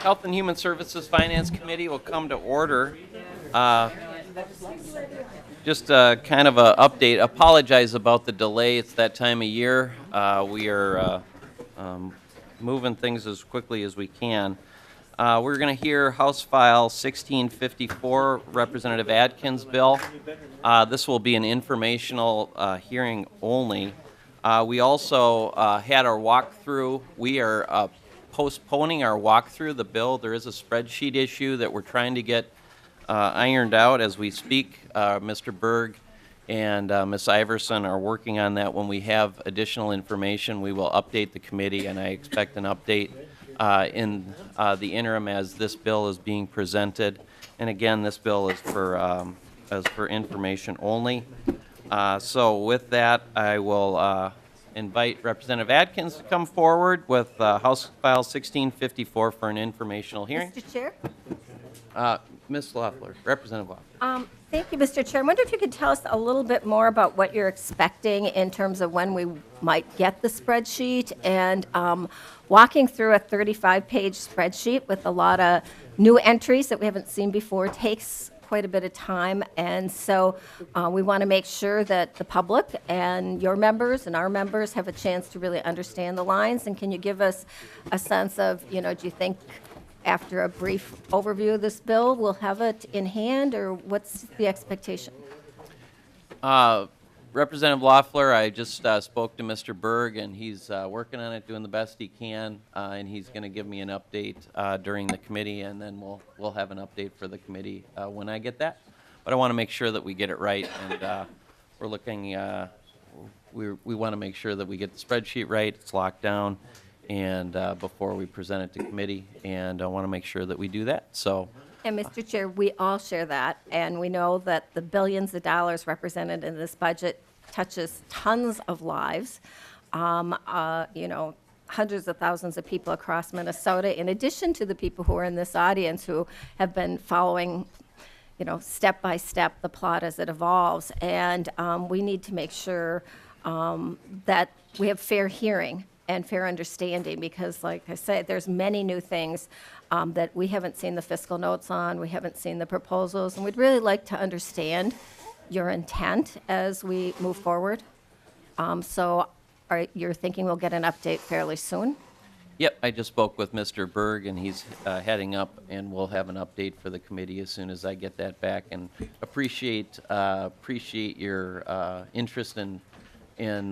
Health and Human Services Finance Committee will come to order. Just kind of an update. Apologize about the delay. It's that time of year. We are moving things as quickly as we can. We're going to hear House File 1654, Representative Atkins' bill. This will be an informational hearing only. We also had our walkthrough. We are postponing our walkthrough of the bill. There is a spreadsheet issue that we're trying to get ironed out as we speak. Mr. Berg and Ms. Iverson are working on that. When we have additional information, we will update the committee, and I expect an update in the interim as this bill is being presented. And again, this bill is for information only. So with that, I will invite Representative Atkins to come forward with House File 1654 for an informational hearing. Mr. Chair? Ms. Loeffler, Representative Loeffler. Thank you, Mr. Chair. I wonder if you could tell us a little bit more about what you're expecting in terms of when we might get the spreadsheet, and walking through a 35-page spreadsheet with a lot of new entries that we haven't seen before takes quite a bit of time, and so we want to make sure that the public and your members and our members have a chance to really understand the lines. And can you give us a sense of, do you think after a brief overview of this bill, we'll have it in hand, or what's the expectation? Representative Loeffler, I just spoke to Mr. Berg, and he's working on it, doing the best he can, and he's going to give me an update during the committee, and then we'll have an update for the committee when I get that. But I want to make sure that we get it right, and we're looking. We want to make sure that we get the spreadsheet right, it's locked down, and before we present it to committee, and I want to make sure that we do that. So. And Mr. Chair, we all share that, and we know that the billions of dollars represented in this budget touches tons of lives, hundreds of thousands of people across Minnesota, in addition to the people who are in this audience who have been following, step by step the plot as it evolves. And we need to make sure that we have fair hearing and fair understanding, because, like I said, there's many new things that we haven't seen the fiscal notes on, we haven't seen the proposals, and we'd really like to understand your intent as we move forward. So you're thinking we'll get an update fairly soon? Yep, I just spoke with Mr. Berg, and he's heading up, and we'll have an update for the committee as soon as I get that back. And appreciate your interest in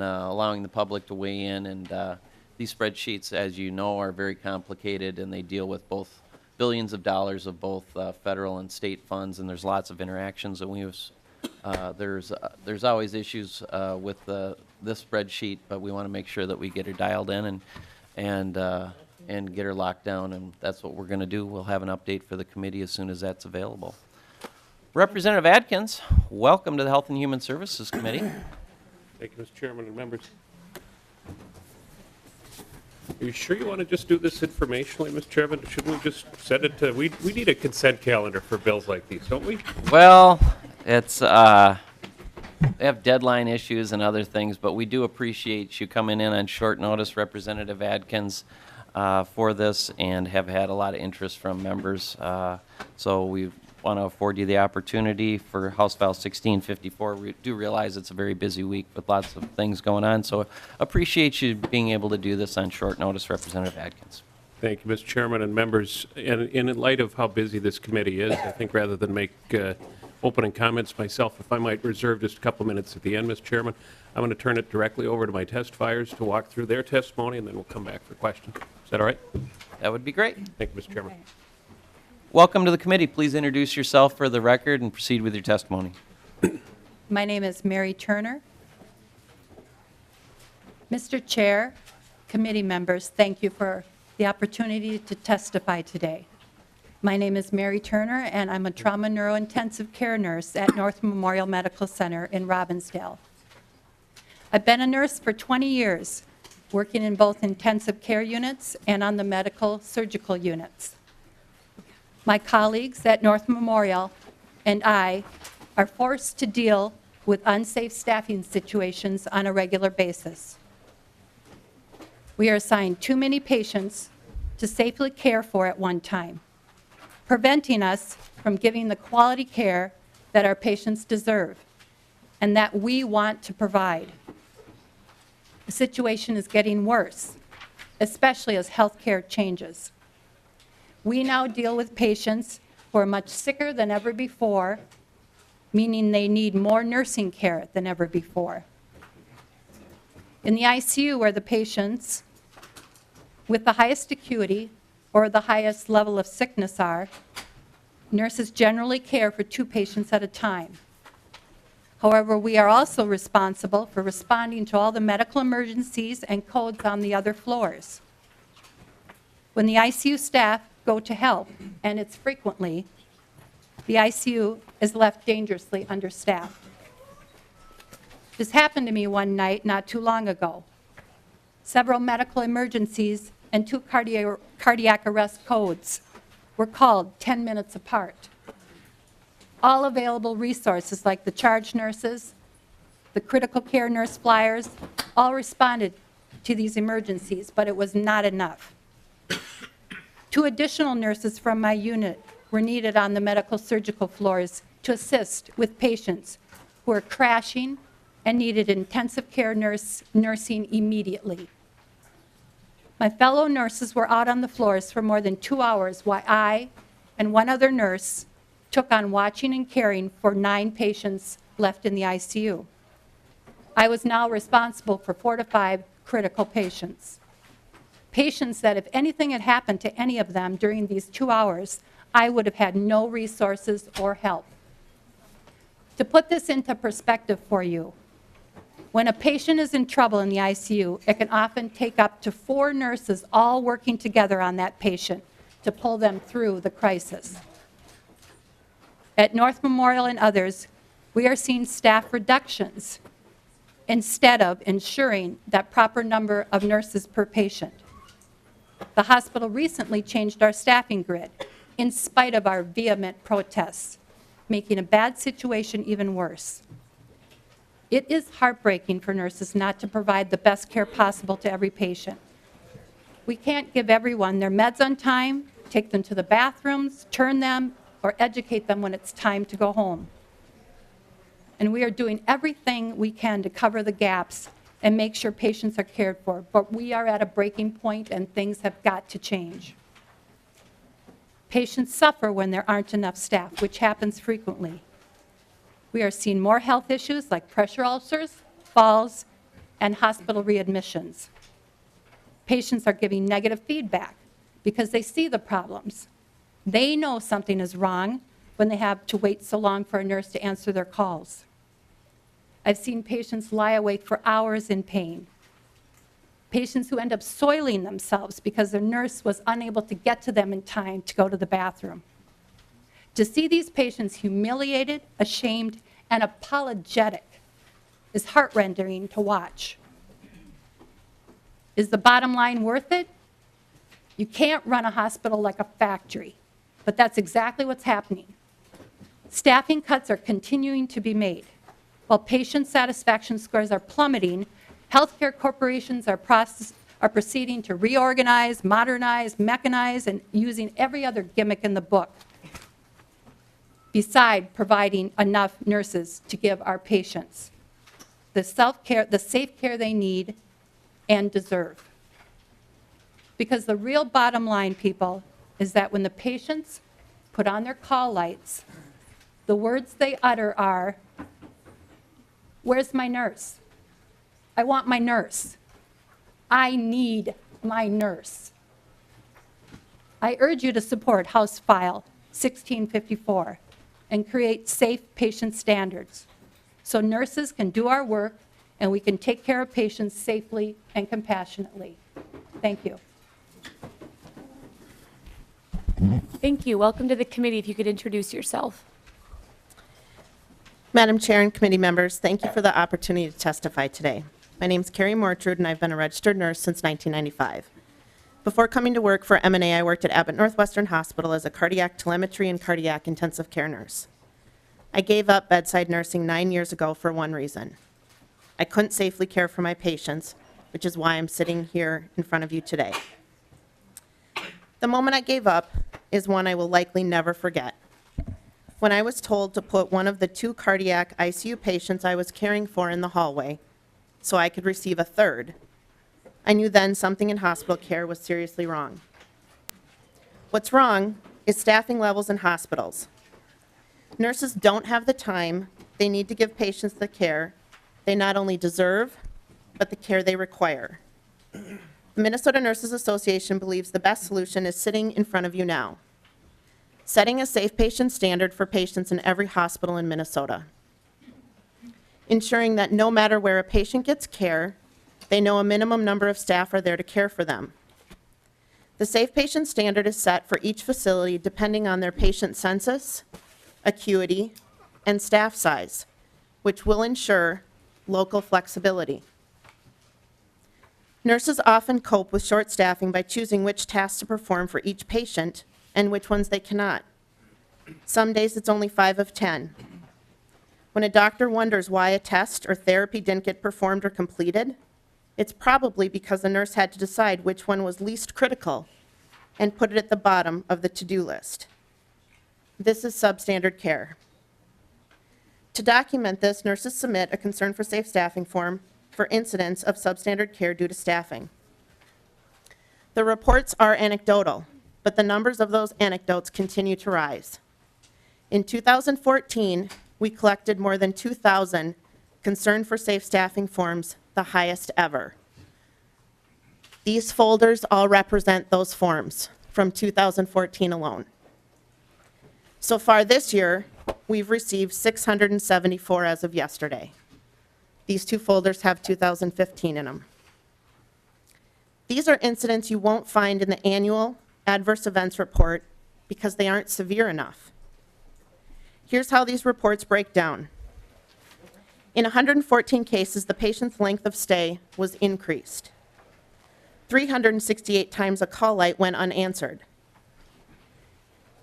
allowing the public to weigh in. And these spreadsheets, as you know, are very complicated, and they deal with both billions of dollars of both federal and state funds, and there's lots of interactions. And we use there's always issues with this spreadsheet, but we want to make sure that we get her dialed in and get her locked down, and that's what we're going to do. We'll have an update for the committee as soon as that's available. Representative Atkins, welcome to the Health and Human Services Committee. Thank you, Mr. Chairman and members. Are you sure you want to just do this informationally, Mr. Chairman? Shouldn't we just send it to, we need a consent calendar for bills like these, don't we? Well, it's, they have deadline issues and other things, but we do appreciate you coming in on short notice, Representative Atkins, for this, and have had a lot of interest from members. So we want to afford you the opportunity for House File 1654. We do realize it's a very busy week with lots of things going on, so appreciate you being able to do this on short notice, Representative Atkins. Thank you, Mr. Chairman and members. And in light of how busy this committee is, I think rather than make opening comments myself, if I might reserve just a couple minutes at the end, Mr. Chairman, I'm going to turn it directly over to my testifiers to walk through their testimony, and then we'll come back for questions. Is that all right? That would be great. Thank you, Mr. Chairman. Welcome to the committee. Please introduce yourself for the record and proceed with your testimony. My name is Mary Turner. Mr. Chair, committee members, thank you for the opportunity to testify today. My name is Mary Turner, and I'm a trauma neurointensive care nurse at North Memorial Medical Center in Robbinsdale. I've been a nurse for 20 years, working in both intensive care units and on the medical surgical units. My colleagues at North Memorial and I are forced to deal with unsafe staffing situations on a regular basis. We are assigned too many patients to safely care for at one time, preventing us from giving the quality care that our patients deserve and that we want to provide. The situation is getting worse, especially as healthcare changes. We now deal with patients who are much sicker than ever before, meaning they need more nursing care than ever before. In the ICU, where the patients with the highest acuity or the highest level of sickness are, nurses generally care for 2 patients at a time. However, we are also responsible for responding to all the medical emergencies and codes on the other floors. When the ICU staff go to help, and it's frequently, the ICU is left dangerously understaffed. This happened to me one night not too long ago. Several medical emergencies and 2 cardiac arrest codes were called 10 minutes apart. All available resources like the charge nurses, the critical care nurse flyers, all responded to these emergencies, but it was not enough. 2 additional nurses from my unit were needed on the medical surgical floors to assist with patients who were crashing and needed intensive care nursing immediately. My fellow nurses were out on the floors for more than 2 hours while I and 1 other nurse took on watching and caring for 9 patients left in the ICU. I was now responsible for 4 to 5 critical patients. Patients that if anything had happened to any of them during these 2 hours, I would have had no resources or help. To put this into perspective for you, when a patient is in trouble in the ICU, it can often take up to 4 nurses all working together on that patient to pull them through the crisis. At North Memorial and others, we are seeing staff reductions instead of ensuring that proper number of nurses per patient. The hospital recently changed our staffing grid in spite of our vehement protests, making a bad situation even worse. It is heartbreaking for nurses not to provide the best care possible to every patient. We can't give everyone their meds on time, take them to the bathrooms, turn them, or educate them when it's time to go home. And we are doing everything we can to cover the gaps and make sure patients are cared for, but we are at a breaking point and things have got to change. Patients suffer when there aren't enough staff, which happens frequently. We are seeing more health issues like pressure ulcers, falls, and hospital readmissions. Patients are giving negative feedback because they see the problems. They know something is wrong when they have to wait so long for a nurse to answer their calls. I've seen patients lie awake for hours in pain. Patients who end up soiling themselves because their nurse was unable to get to them in time to go to the bathroom. To see these patients humiliated, ashamed, and apologetic is heart-rending to watch. Is the bottom line worth it? You can't run a hospital like a factory, but that's exactly what's happening. Staffing cuts are continuing to be made. While patient satisfaction scores are plummeting, healthcare corporations are proceeding to reorganize, modernize, mechanize, and using every other gimmick in the book, beside providing enough nurses to give our patients the safe care they need and deserve. Because the real bottom line, people, is that when the patients put on their call lights, the words they utter are, "Where's my nurse? I want my nurse. I need my nurse." I urge you to support House File 1654 and create safe patient standards so nurses can do our work and we can take care of patients safely and compassionately. Thank you. Thank you. Welcome to the committee. If you could introduce yourself. Madam Chair and committee members, thank you for the opportunity to testify today. My name is Carrie Mortrud, and I've been a registered nurse since 1995. Before coming to work for M&A, I worked at Abbott Northwestern Hospital as a cardiac telemetry and cardiac intensive care nurse. I gave up bedside nursing 9 years ago for one reason. I couldn't safely care for my patients, which is why I'm sitting here in front of you today. The moment I gave up is one I will likely never forget. When I was told to put one of the 2 cardiac ICU patients I was caring for in the hallway so I could receive a third, I knew then something in hospital care was seriously wrong. What's wrong is staffing levels in hospitals. Nurses don't have the time they need to give patients the care they not only deserve, but the care they require. The Minnesota Nurses Association believes the best solution is sitting in front of you now, setting a safe patient standard for patients in every hospital in Minnesota, ensuring that no matter where a patient gets care, they know a minimum number of staff are there to care for them. The safe patient standard is set for each facility depending on their patient census, acuity, and staff size, which will ensure local flexibility. Nurses often cope with short staffing by choosing which tasks to perform for each patient and which ones they cannot. Some days it's only 5 of 10. When a doctor wonders why a test or therapy didn't get performed or completed, it's probably because the nurse had to decide which one was least critical and put it at the bottom of the to-do list. This is substandard care. To document this, nurses submit a concern for safe staffing form for incidents of substandard care due to staffing. The reports are anecdotal, but the numbers of those anecdotes continue to rise. In 2014, we collected more than 2,000 concern for safe staffing forms, the highest ever. These folders all represent those forms from 2014 alone. So far this year, we've received 674 as of yesterday. These 2 folders have 2015 in them. These are incidents you won't find in the annual adverse events report because they aren't severe enough. Here's how these reports break down. In 114 cases, the patient's length of stay was increased. 368 times a call light went unanswered.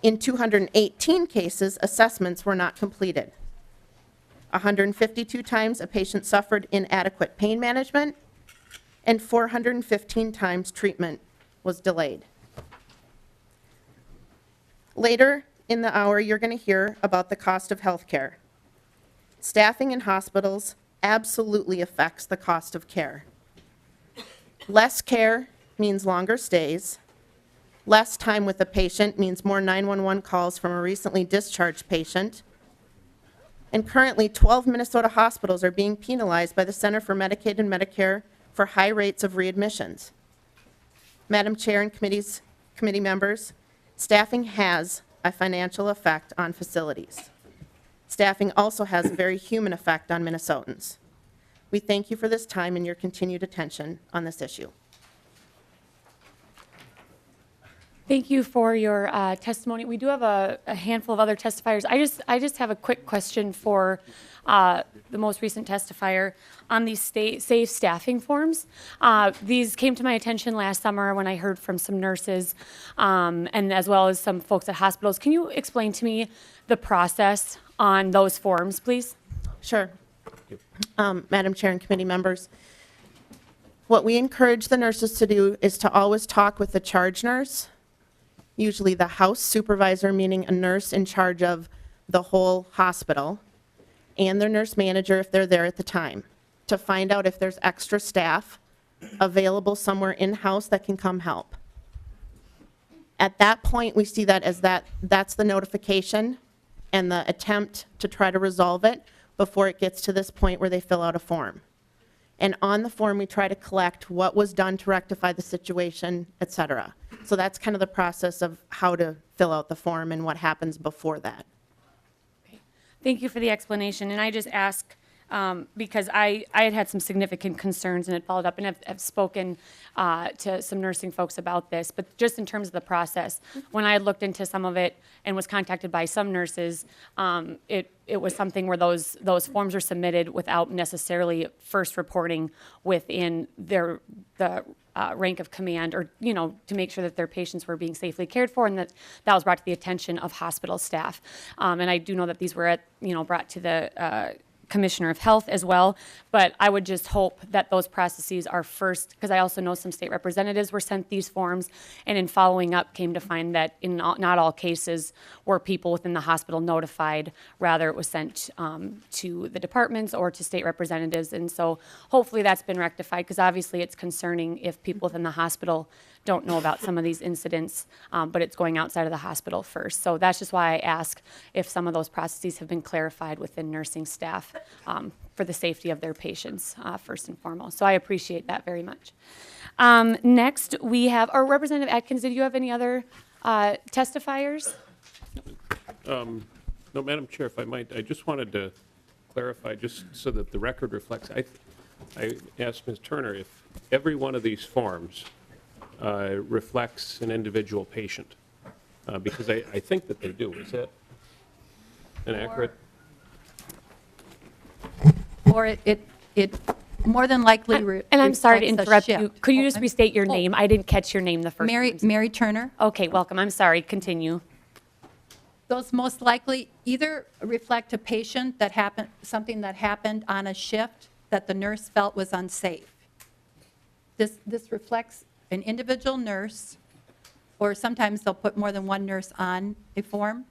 In 218 cases, assessments were not completed. 152 times a patient suffered inadequate pain management, and 415 times treatment was delayed. Later in the hour, you're going to hear about the cost of health care. Staffing in hospitals absolutely affects the cost of care. Less care means longer stays. Less time with the patient means more 911 calls from a recently discharged patient. And currently, 12 Minnesota hospitals are being penalized by the Center for Medicaid and Medicare for high rates of readmissions. Madam Chair and committee members, staffing has a financial effect on facilities. Staffing also has a very human effect on Minnesotans. We thank you for this time and your continued attention on this issue. Thank you for your testimony. We do have a handful of other testifiers. I just have a quick question for the most recent testifier on these safe staffing forms. These came to my attention last summer when I heard from some nurses and as well as some folks at hospitals. Can you explain to me the process on those forms, please? Sure. Madam Chair and committee members, what we encourage the nurses to do is to always talk with the charge nurse, usually the house supervisor, meaning a nurse in charge of the whole hospital, and their nurse manager if they're there at the time, to find out if there's extra staff available somewhere in-house that can come help. At that point, we see that as that's the notification and the attempt to try to resolve it before it gets to this point where they fill out a form. And on the form, we try to collect what was done to rectify the situation, et cetera. So that's kind of the process of how to fill out the form and what happens before that. Okay. Thank you for the explanation. And I just ask because I had some significant concerns and had followed up and have spoken to some nursing folks about this. But just in terms of the process, when I had looked into some of it and was contacted by some nurses, it was something where those forms were submitted without necessarily first reporting within the rank of command, or to make sure that their patients were being safely cared for, and that was brought to the attention of hospital staff. And I do know that these were brought to Commissioner of Health as well. But I would just hope that those processes are first, because I also know some state representatives were sent these forms, and in following up came to find that in not all cases were people within the hospital notified. Rather, it was sent to the departments or to state representatives. And so hopefully that's been rectified, because obviously it's concerning if people within the hospital don't know about some of these incidents, but it's going outside of the hospital first. So that's just why I ask if some of those processes have been clarified within nursing staff for the safety of their patients, first and foremost. So I appreciate that very much. Next, we have our Representative Atkins. Did you have any other testifiers? No, Madam Chair, if I might, I just wanted to clarify, just so that the record reflects, I asked Ms. Turner if every one of these forms reflects an individual patient, because I think that they do. Is that inaccurate? Or it more than likely And I'm sorry to reflects a interrupt you. shift. Could you just restate your name? I didn't catch your name the first time. Mary Turner. Okay, welcome. I'm sorry. Continue. Those most likely either reflect a patient that happened, something that happened on a shift that the nurse felt was unsafe. This reflects an individual nurse, or sometimes they'll put more than one nurse on a form,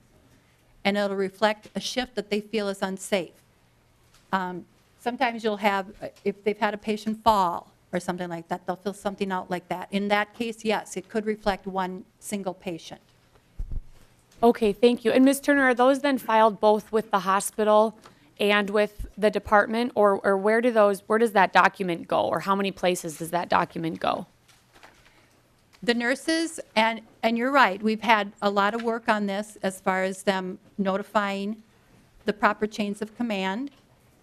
and it'll reflect a shift that they feel is unsafe. Sometimes you'll have, if they've had a patient fall or something like that, they'll fill something out like that. In that case, yes, it could reflect one single patient. Okay, thank you. And Ms. Turner, are those then filed both with the hospital and with the department, or where does that document go, or how many places does that document go? The nurses, and you're right, we've had a lot of work on this as far as them notifying the proper chains of command,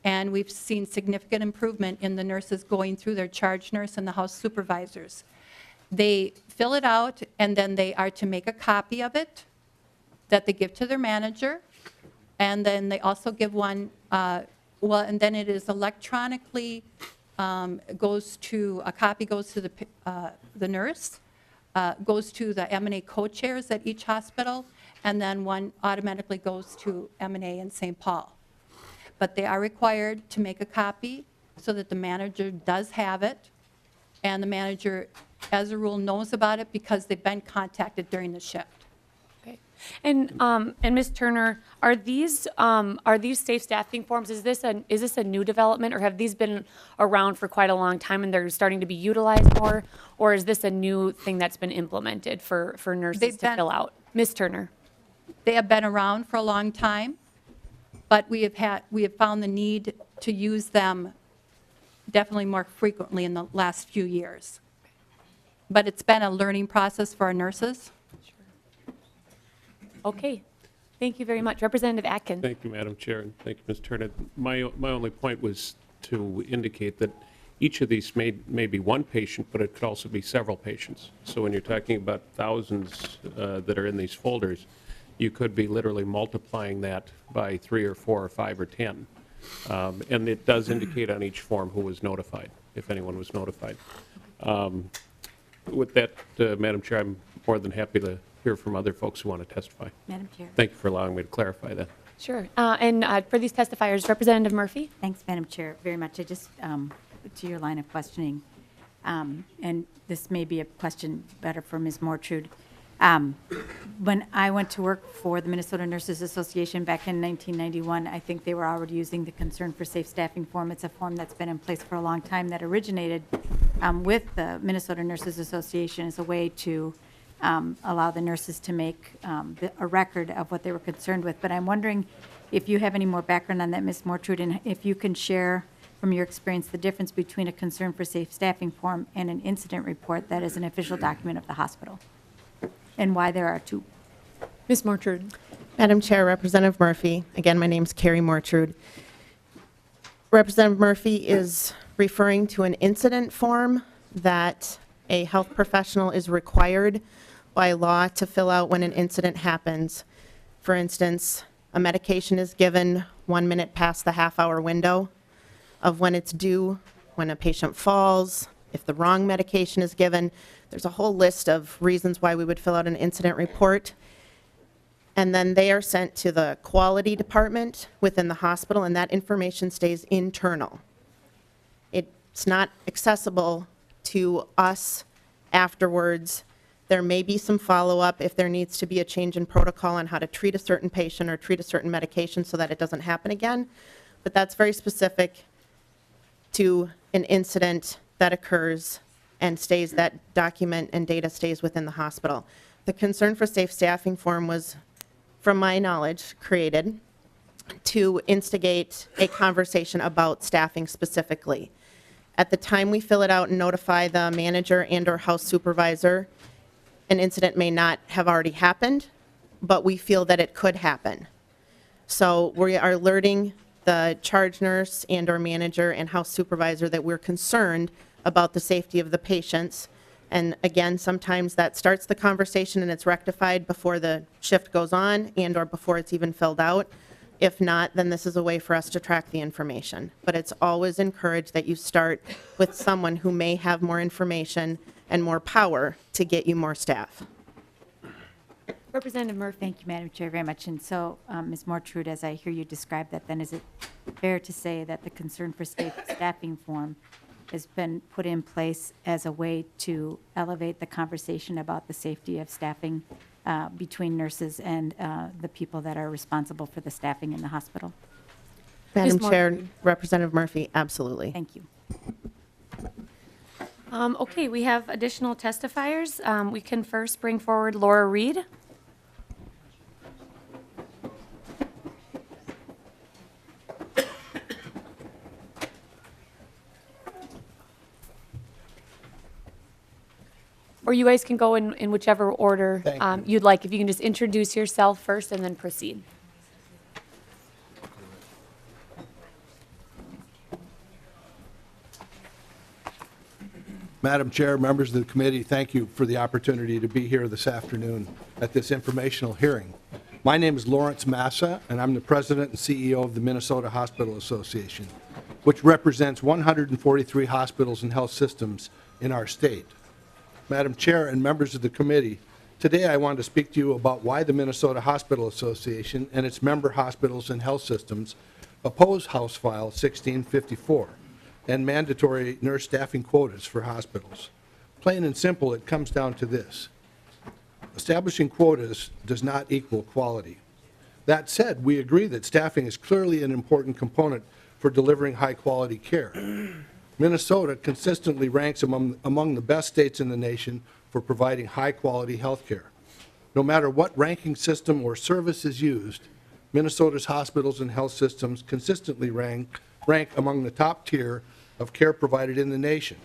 and we've seen significant improvement in the nurses going through their charge nurse and the house supervisors. They fill it out, and then they are to make a copy of it that they give to their manager, and then they also give one, and then it is electronically, a copy goes to the nurse, goes to the M&A co-chairs at each hospital, and then one automatically goes to M&A in St. Paul. But they are required to make a copy so that the manager does have it, and the manager, as a rule, knows about it because they've been contacted during the shift. Okay. And Ms. Turner, are these safe staffing forms, is this a new development, or have these been around for quite a long time and they're starting to be utilized more, or is this a new thing that's been implemented for nurses to fill out? Ms. Turner. They have been around for a long time, but we have found the need to use them definitely more frequently in the last few years. But it's been a learning process for our nurses. Okay. Thank you very much. Representative Atkins. Thank you, Madam Chair, and thank you, Ms. Turner. My only point was to indicate that each of these may be one patient, but it could also be several patients. So when you're talking about thousands that are in these folders, you could be literally multiplying that by 3 or 4 or 5 or 10. And it does indicate on each form who was notified, if anyone was notified. With that, Madam Chair, I'm more than happy to hear from other folks who want to testify. Madam Chair. Thank you for allowing me to clarify that. Sure. And for these testifiers, Representative Murphy. Thanks, Madam Chair, very much. I just, to your line of questioning, and this may be a question better for Ms. Mortrude. When I went to work for the Minnesota Nurses Association back in 1991, I think they were already using the Concern for Safe Staffing form. It's a form that's been in place for a long time that originated with the Minnesota Nurses Association as a way to allow the nurses to make a record of what they were concerned with. But I'm wondering if you have any more background on that, Ms. Mortrude, and if you can share from your experience the difference between a Concern for Safe Staffing form and an incident report that is an official document of the hospital, and why there are two. Ms. Mortrude. Madam Chair, Representative Murphy. Again, my name's Carrie Mortrude. Representative Murphy is referring to an incident form that a health professional is required by law to fill out when an incident happens. For instance, a medication is given 1 minute past the half-hour window of when it's due, when a patient falls, if the wrong medication is given. There's a whole list of reasons why we would fill out an incident report. and then they are sent to the quality department within the hospital, and that information stays internal. It's not accessible to us afterwards. There may be some follow-up if there needs to be a change in protocol on how to treat a certain patient or treat a certain medication so that it doesn't happen again, but that's very specific to an incident that occurs and stays, that document and data stays within the hospital. The concern for safe staffing form was, from my knowledge, created to instigate a conversation about staffing specifically. At the time we fill it out and notify the manager and/or house supervisor, an incident may not have already happened, but we feel that it could happen. So we are alerting the charge nurse and/or manager and house supervisor that we're concerned about the safety of the patients. And again, sometimes that starts the conversation and it's rectified before the shift goes on and/or before it's even filled out. If not, then this is a way for us to track the information. But it's always encouraged that you start with someone who may have more information and more power to get you more staff. Representative Murphy. Thank you, Madam Chair, very much. And so, Ms. Mortrud, as I hear you describe that, then is it fair to say that the concern for safe staffing form has been put in place as a way to elevate the conversation about the safety of staffing between nurses and the people that are responsible for the staffing in the hospital? Madam Ms. Chair, Morgan. Representative Murphy, absolutely. Thank you. Okay, we have additional testifiers. We can first bring forward Laura Reed. Or you guys can go in whichever order you'd like. If you can just introduce yourself first and then proceed. Madam Chair, members of the committee, thank you for the opportunity to be here this afternoon at this informational hearing. My name is Lawrence Massa, and I'm the president and CEO of the Minnesota Hospital Association, which represents 143 hospitals and health systems in our state. Madam Chair and members of the committee, today I want to speak to you about why the Minnesota Hospital Association and its member hospitals and health systems oppose House File 1654 and mandatory nurse staffing quotas for hospitals. Plain and simple, it comes down to this. Establishing quotas does not equal quality. That said, we agree that staffing is clearly an important component for delivering high-quality care. Minnesota consistently ranks among the best states in the nation for providing high-quality health care. No matter what ranking system or service is used, Minnesota's hospitals and health systems consistently rank among the top tier of care provided in the nation.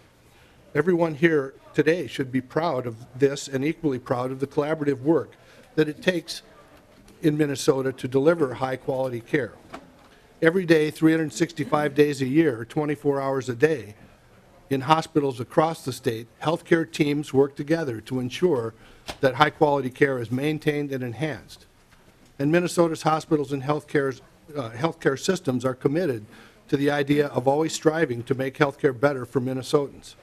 Everyone here today should be proud of this and equally proud of the collaborative work that it takes in Minnesota to deliver high-quality care. Every day, 365 days a year, 24 hours a day, in hospitals across the state, healthcare teams work together to ensure that high-quality care is maintained and enhanced. And Minnesota's hospitals and healthcare systems are committed to the idea of always striving to make healthcare better for Minnesotans.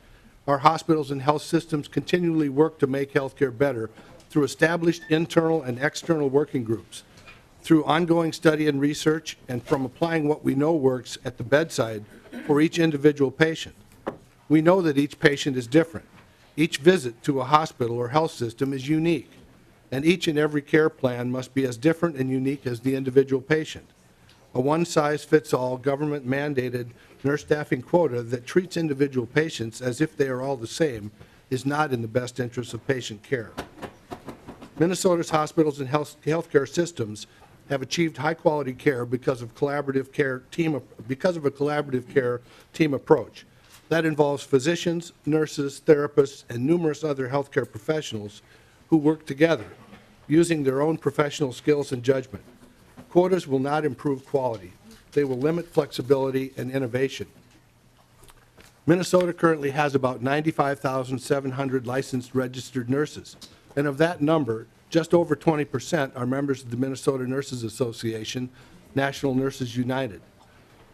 Our hospitals and health systems continually work to make healthcare better through established internal and external working groups, through ongoing study and research, and from applying what we know works at the bedside for each individual patient. We know that each patient is different. Each visit to a hospital or health system is unique, and each and every care plan must be as different and unique as the individual patient. A one-size-fits-all government-mandated nurse staffing quota that treats individual patients as if they are all the same is not in the best interest of patient care. Minnesota's hospitals and healthcare systems have achieved high-quality care because of a collaborative care team approach. That involves physicians, nurses, therapists, and numerous other healthcare professionals who work together, using their own professional skills and judgment. Quotas will not improve quality. They will limit flexibility and innovation. Minnesota currently has about 95,700 licensed registered nurses, and of that number, just over 20% are members of the Minnesota Nurses Association, National Nurses United.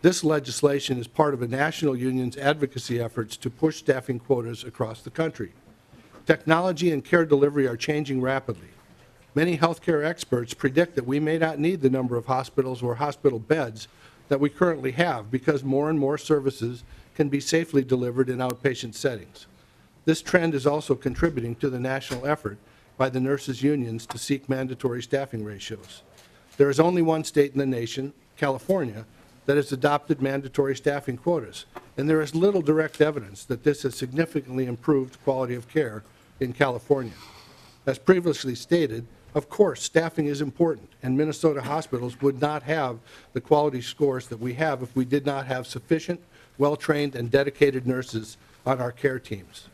This legislation is part of a national union's advocacy efforts to push staffing quotas across the country. Technology and care delivery are changing rapidly. Many healthcare experts predict that we may not need the number of hospitals or hospital beds that we currently have because more and more services can be safely delivered in outpatient settings. This trend is also contributing to the national effort by the nurses' unions to seek mandatory staffing ratios. There is only one state in the nation, California, that has adopted mandatory staffing quotas, and there is little direct evidence that this has significantly improved quality of care in California. As previously stated, of course, staffing is important, and Minnesota hospitals would not have the quality scores that we have if we did not have sufficient, well-trained, and dedicated nurses on our care teams.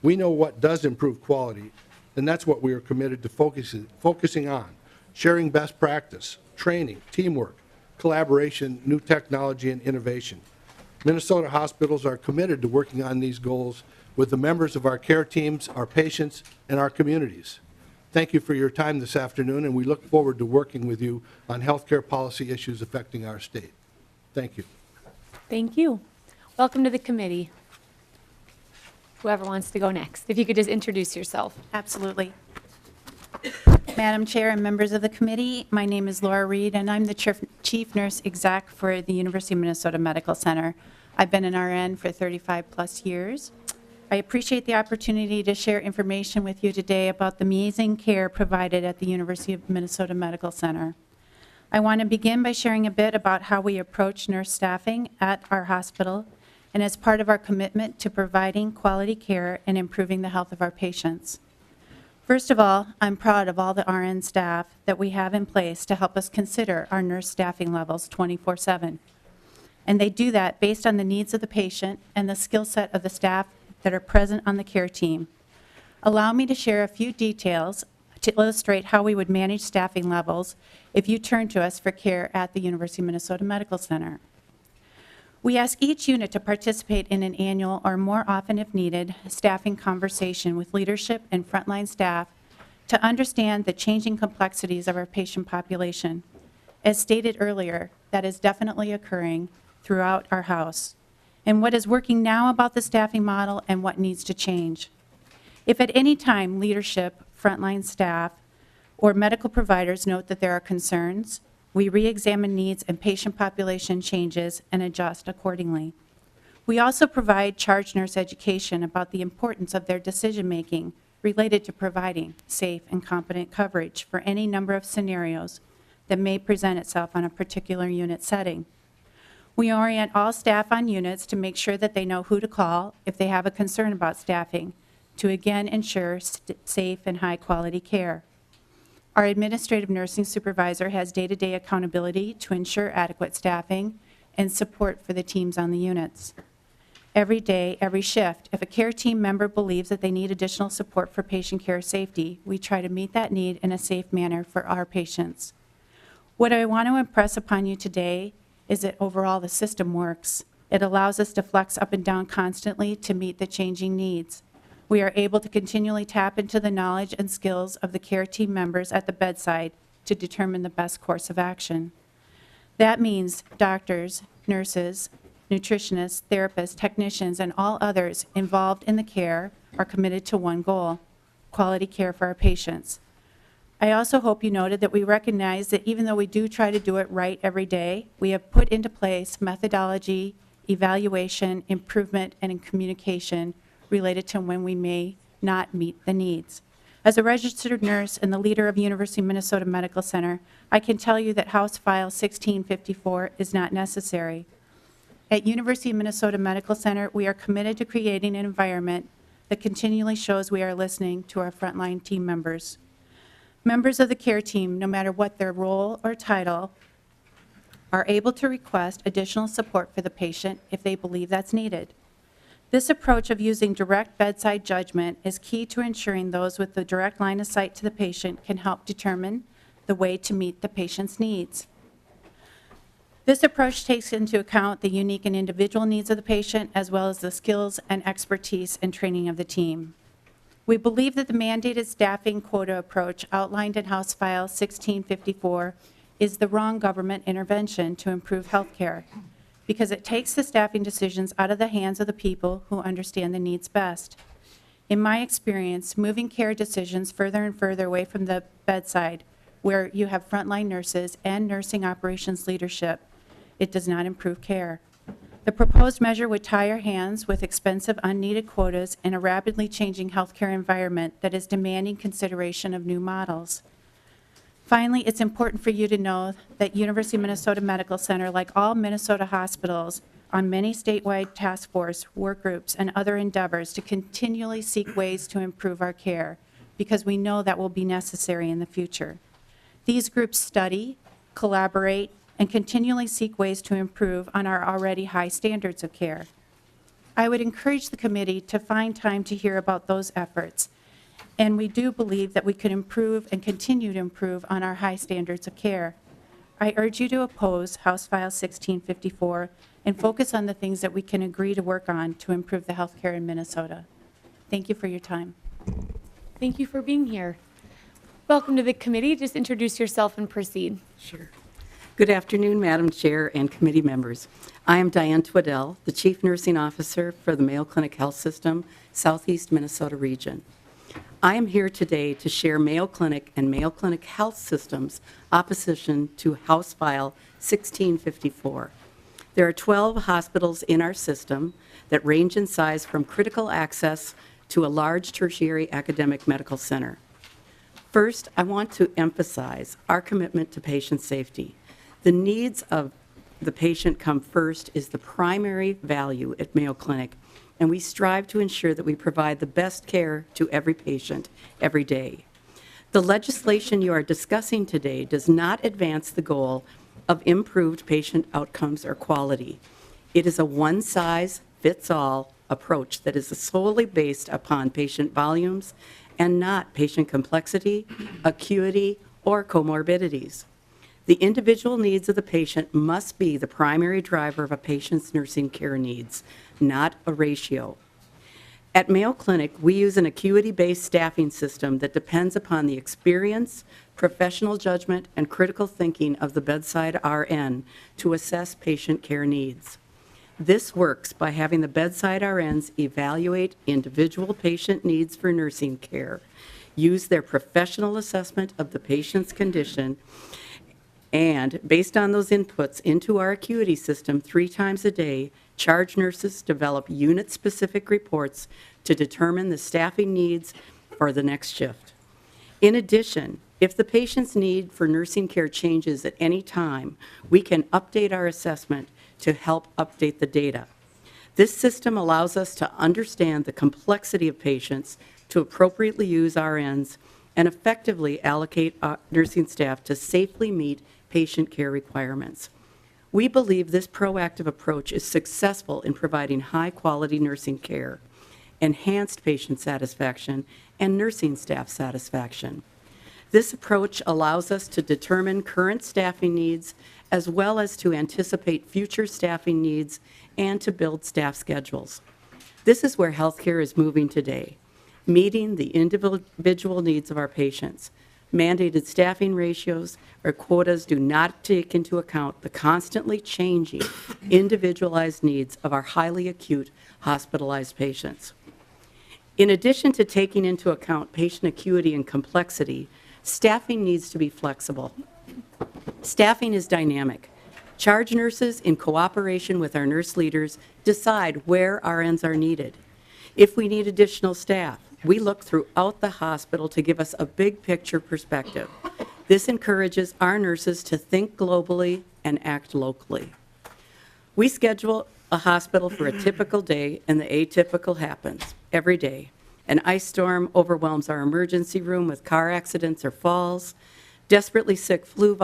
We know what does improve quality, and that's what we are committed to focusing on: sharing best practice, training, teamwork, collaboration, new technology, and innovation. Minnesota hospitals are committed to working on these goals with the members of our care teams, our patients, and our communities. Thank you for your time this afternoon, and we look forward to working with you on healthcare policy issues affecting our state. Thank you. Thank you. Welcome to the committee. Whoever wants to go next, if you could just introduce yourself. Absolutely. Madam Chair and members of the committee, my name is Laura Reed, and I'm the Chief Nurse Exec for the University of Minnesota Medical Center. I've been an RN for 35-plus years. I appreciate the opportunity to share information with you today about the amazing care provided at the University of Minnesota Medical Center. I want to begin by sharing a bit about how we approach nurse staffing at our hospital and as part of our commitment to providing quality care and improving the health of our patients. First of all, I'm proud of all the RN staff that we have in place to help us consider our nurse staffing levels 24/7. And they do that based on the needs of the patient and the skill set of the staff that are present on the care team. Allow me to share a few details to illustrate how we would manage staffing levels if you turn to us for care at the University of Minnesota Medical Center. We ask each unit to participate in an annual, or more often if needed, staffing conversation with leadership and frontline staff to understand the changing complexities of our patient population. As stated earlier, that is definitely occurring throughout our house, and what is working now about the staffing model and what needs to change. If at any time leadership, frontline staff, or medical providers note that there are concerns, we re-examine needs and patient population changes and adjust accordingly. We also provide charge nurse education about the importance of their decision-making related to providing safe and competent coverage for any number of scenarios that may present itself on a particular unit setting. We orient all staff on units to make sure that they know who to call if they have a concern about staffing, to again ensure safe and high-quality care. Our administrative nursing supervisor has day-to-day accountability to ensure adequate staffing and support for the teams on the units. Every day, every shift, if a care team member believes that they need additional support for patient care safety, we try to meet that need in a safe manner for our patients. What I want to impress upon you today is that overall the system works. It allows us to flex up and down constantly to meet the changing needs. We are able to continually tap into the knowledge and skills of the care team members at the bedside to determine the best course of action. That means doctors, nurses, nutritionists, therapists, technicians, and all others involved in the care are committed to one goal: quality care for our patients. I also hope you noted that we recognize that even though we do try to do it right every day, we have put into place methodology, evaluation, improvement, and communication related to when we may not meet the needs. As a registered nurse and the leader of University of Minnesota Medical Center, I can tell you that House File 1654 is not necessary. At University of Minnesota Medical Center, we are committed to creating an environment that continually shows we are listening to our frontline team members. Members of the care team, no matter what their role or title, are able to request additional support for the patient if they believe that's needed. This approach of using direct bedside judgment is key to ensuring those with the direct line of sight to the patient can help determine the way to meet the patient's needs. This approach takes into account the unique and individual needs of the patient, as well as the skills and expertise and training of the team. We believe that the mandated staffing quota approach outlined in House File 1654 is the wrong government intervention to improve health care, because it takes the staffing decisions out of the hands of the people who understand the needs best. In my experience, moving care decisions further and further away from the bedside, where you have frontline nurses and nursing operations leadership, it does not improve care. The proposed measure would tie our hands with expensive, unneeded quotas in a rapidly changing healthcare environment that is demanding consideration of new models. Finally, it's important for you to know that University of Minnesota Medical Center, like all Minnesota hospitals, on many statewide task force, work groups, and other endeavors to continually seek ways to improve our care, because we know that will be necessary in the future. These groups study, collaborate, and continually seek ways to improve on our already high standards of care. I would encourage the committee to find time to hear about those efforts, and we do believe that we could improve and continue to improve on our high standards of care. I urge you to oppose House File 1654 and focus on the things that we can agree to work on to improve the health care in Minnesota. Thank you for your time. Thank you for being here. Welcome to the committee. Just introduce yourself and proceed. Sure. Good afternoon, Madam Chair and committee members. I am Diane Twaddell, the Chief Nursing Officer for the Mayo Clinic Health System, Southeast Minnesota Region. I am here today to share Mayo Clinic and Mayo Clinic Health System's opposition to House File 1654. There are 12 hospitals in our system that range in size from critical access to a large tertiary academic medical center. First, I want to emphasize our commitment to patient safety. The needs of the patient come first is the primary value at Mayo Clinic, and we strive to ensure that we provide the best care to every patient every day. The legislation you are discussing today does not advance the goal of improved patient outcomes or quality. It is a one-size-fits-all approach that is solely based upon patient volumes and not patient complexity, acuity, or comorbidities. The individual needs of the patient must be the primary driver of a patient's nursing care needs, not a ratio. At Mayo Clinic, we use an acuity-based staffing system that depends upon the experience, professional judgment, and critical thinking of the bedside RN to assess patient care needs. This works by having the bedside RNs evaluate individual patient needs for nursing care, use their professional assessment of the patient's condition, and based on those inputs into our acuity system 3 times a day, charge nurses develop unit-specific reports to determine the staffing needs for the next shift. In addition, if the patient's need for nursing care changes at any time, we can update our assessment to help update the data. This system allows us to understand the complexity of patients, to appropriately use RNs, and effectively allocate nursing staff to safely meet patient care requirements. We believe this proactive approach is successful in providing high-quality nursing care, enhanced patient satisfaction, and nursing staff satisfaction. This approach allows us to determine current staffing needs as well as to anticipate future staffing needs and to build staff schedules. This is where healthcare is moving today, meeting the individual needs of our patients. Mandated staffing ratios or quotas do not take into account the constantly changing, individualized needs of our highly acute hospitalized patients. In addition to taking into account patient acuity and complexity, staffing needs to be flexible. Staffing is dynamic. Charge nurses, in cooperation with our nurse leaders, decide where RNs are needed. If we need additional staff, we look throughout the hospital to give us a big picture perspective. This encourages our nurses to think globally and act locally. We schedule a hospital for a typical day, and the atypical happens every day. An ice storm overwhelms our emergency room with car accidents or falls. Desperately sick flu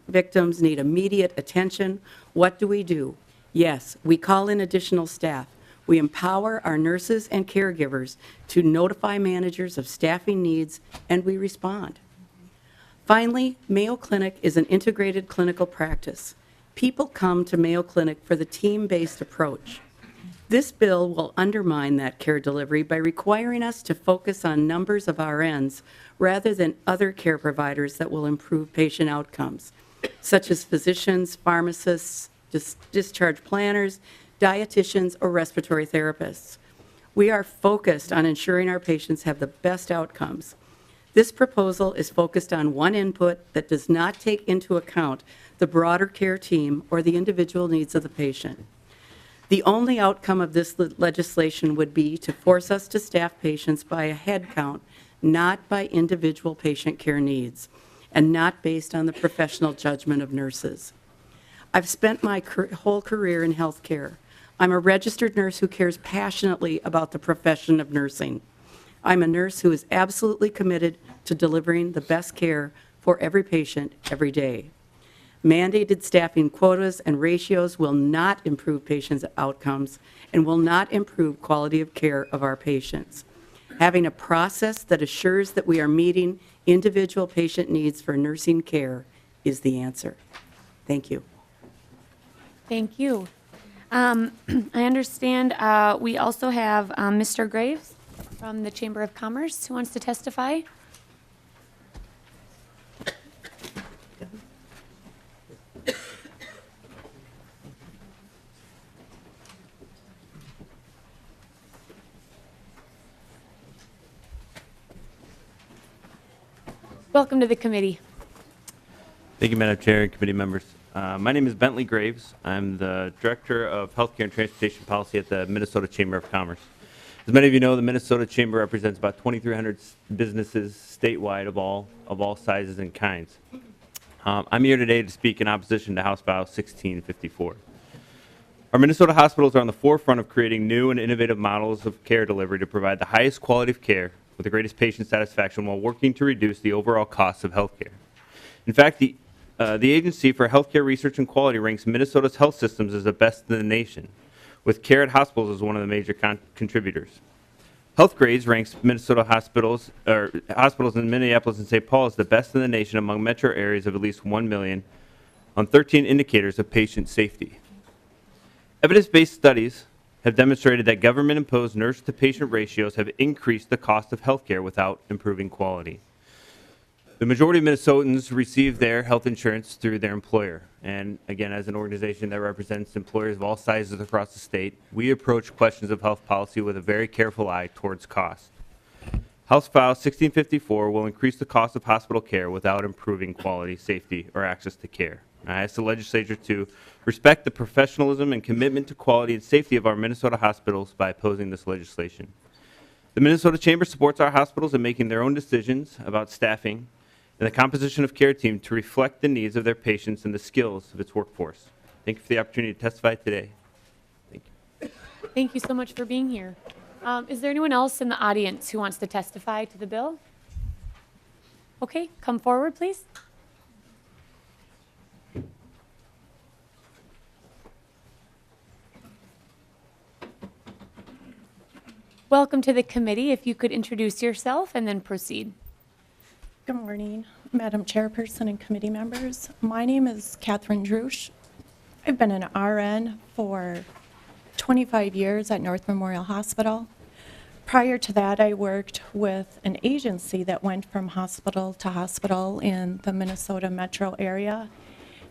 victims need immediate attention. What do? Yes, we call in additional staff. We empower our nurses and caregivers to notify managers of staffing needs, and we respond. Finally, Mayo Clinic is an integrated clinical practice. People come to Mayo Clinic for the team-based approach. This bill will undermine that care delivery by requiring us to focus on numbers of RNs rather than other care providers that will improve patient outcomes, such as physicians, pharmacists, discharge planners, dietitians, or respiratory therapists. We are focused on ensuring our patients have the best outcomes. This proposal is focused on one input that does not take into account the broader care team or the individual needs of the patient. The only outcome of this legislation would be to force us to staff patients by a head count, not by individual patient care needs, and not based on the professional judgment of nurses. I've spent my whole career in healthcare. I'm a registered nurse who cares passionately about the profession of nursing. I'm a nurse who is absolutely committed to delivering the best care for every patient every day. Mandated staffing quotas and ratios will not improve patients' outcomes and will not improve quality of care of our patients. Having a process that assures that we are meeting individual patient needs for nursing care is the answer. Thank you. Thank you. I understand we also have Mr. Graves from the Chamber of Commerce who wants to testify. Welcome to the committee. Thank you, Madam Chair and committee members. My name is Bentley Graves. I'm the Director of Healthcare and Transportation Policy at the Minnesota Chamber of Commerce. As many of you know, the Minnesota Chamber represents about 2,300 businesses statewide of all sizes and kinds. I'm here today to speak in opposition to House File 1654. Our Minnesota hospitals are on the forefront of creating new and innovative models of care delivery to provide the highest quality of care with the greatest patient satisfaction while working to reduce the overall costs of healthcare. In fact, the Agency for Healthcare Research and Quality ranks Minnesota's health systems as the best in the nation, with care at hospitals as one of the major contributors. HealthGrades ranks Minnesota hospitals in Minneapolis and St. Paul as the best in the nation among metro areas of at least 1 million on 13 indicators of patient safety. Evidence-based studies have demonstrated that government-imposed nurse-to-patient ratios have increased the cost of healthcare without improving quality. The majority of Minnesotans receive their health insurance through their employer. And again, as an organization that represents employers of all sizes across the state, we approach questions of health policy with a very careful eye towards cost. House File 1654 will increase the cost of hospital care without improving quality, safety, or access to care. I ask the legislature to respect the professionalism and commitment to quality and safety of our Minnesota hospitals by opposing this legislation. The Minnesota Chamber supports our hospitals in making their own decisions about staffing and the composition of care team to reflect the needs of their patients and the skills of its workforce. Thank you for the opportunity to testify today. Thank you. Thank you so much for being here. Is there anyone else in the audience who wants to testify to the bill? Okay, come forward, please. Welcome to the committee. If you could introduce yourself and then proceed. Good morning, Madam Chairperson and committee members. My name is Catherine Drusch. I've been an RN for 25 years at North Memorial Hospital. Prior to that, I worked with an agency that went from hospital to hospital in the Minnesota metro area.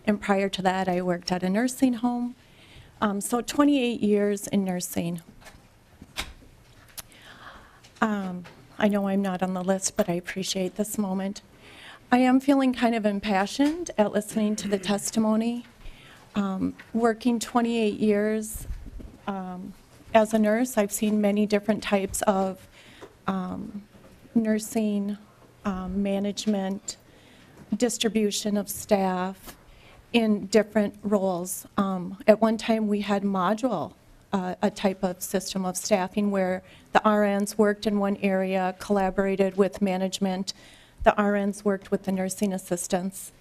And prior to that, I worked at a nursing home. So 28 years in nursing. I know I'm not on the list, but I appreciate this moment. I am feeling kind of impassioned at listening to the testimony. Working 28 years as a nurse, I've seen many different types of nursing, management, distribution of staff in different roles. At one time, we had a type of system of staffing where the RNs worked in one area, collaborated with management. The RNs worked with the nursing assistants,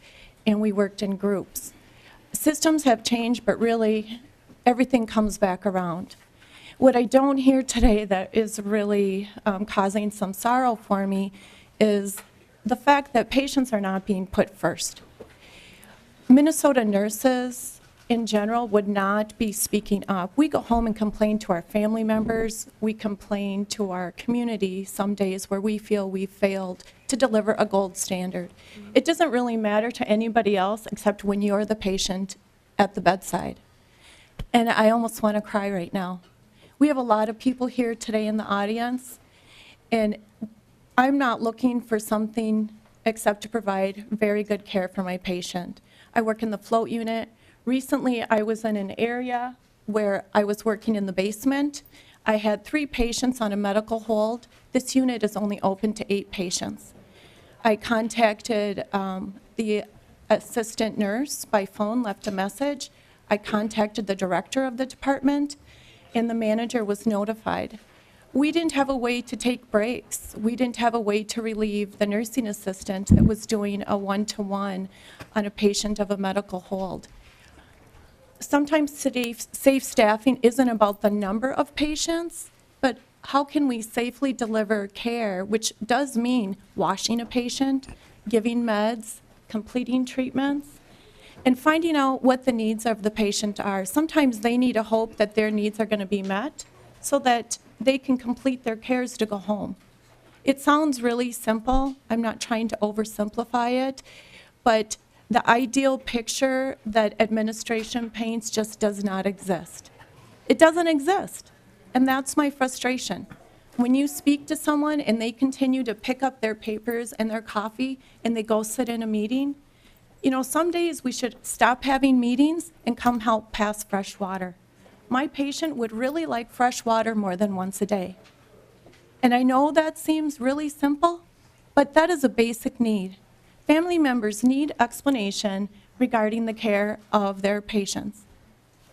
and we worked in groups. Systems have changed, but really everything comes back around. What I don't hear today that is really causing some sorrow for me is the fact that patients are not being put first. Minnesota nurses in general would not be speaking up. We go home and complain to our family members. We complain to our community some days where we feel we failed to deliver a gold standard. It doesn't really matter to anybody else except when you're the patient at the bedside. And I almost want to cry right now. We have a lot of people here today in the audience, and I'm not looking for something except to provide very good care for my patient. I work in the float unit. Recently, I was in an area where I was working in the basement. I had 3 patients on a medical hold. This unit is only open to 8 patients. I contacted the assistant nurse by phone, left a message. I contacted the director of the department, and the manager was notified. We didn't have a way to take breaks. We didn't have a way to relieve the nursing assistant that was doing a one-to-one on a patient of a medical hold. Sometimes safe staffing isn't about the number of patients, but how can we safely deliver care, which does mean washing a patient, giving meds, completing treatments, and finding out what the needs of the patient are. Sometimes they need a hope that their needs are going to be met so that they can complete their cares to go home. It sounds really simple. I'm not trying to oversimplify it, but the ideal picture that administration paints just does not exist. It doesn't exist, and that's my frustration. When you speak to someone and they continue to pick up their papers and their coffee and they go sit in a meeting, you know, some days we should stop having meetings and come help pass fresh water. My patient would really like fresh water more than once a day. And I know that seems really simple, but that is a basic need. Family members need explanation regarding the care of their patients.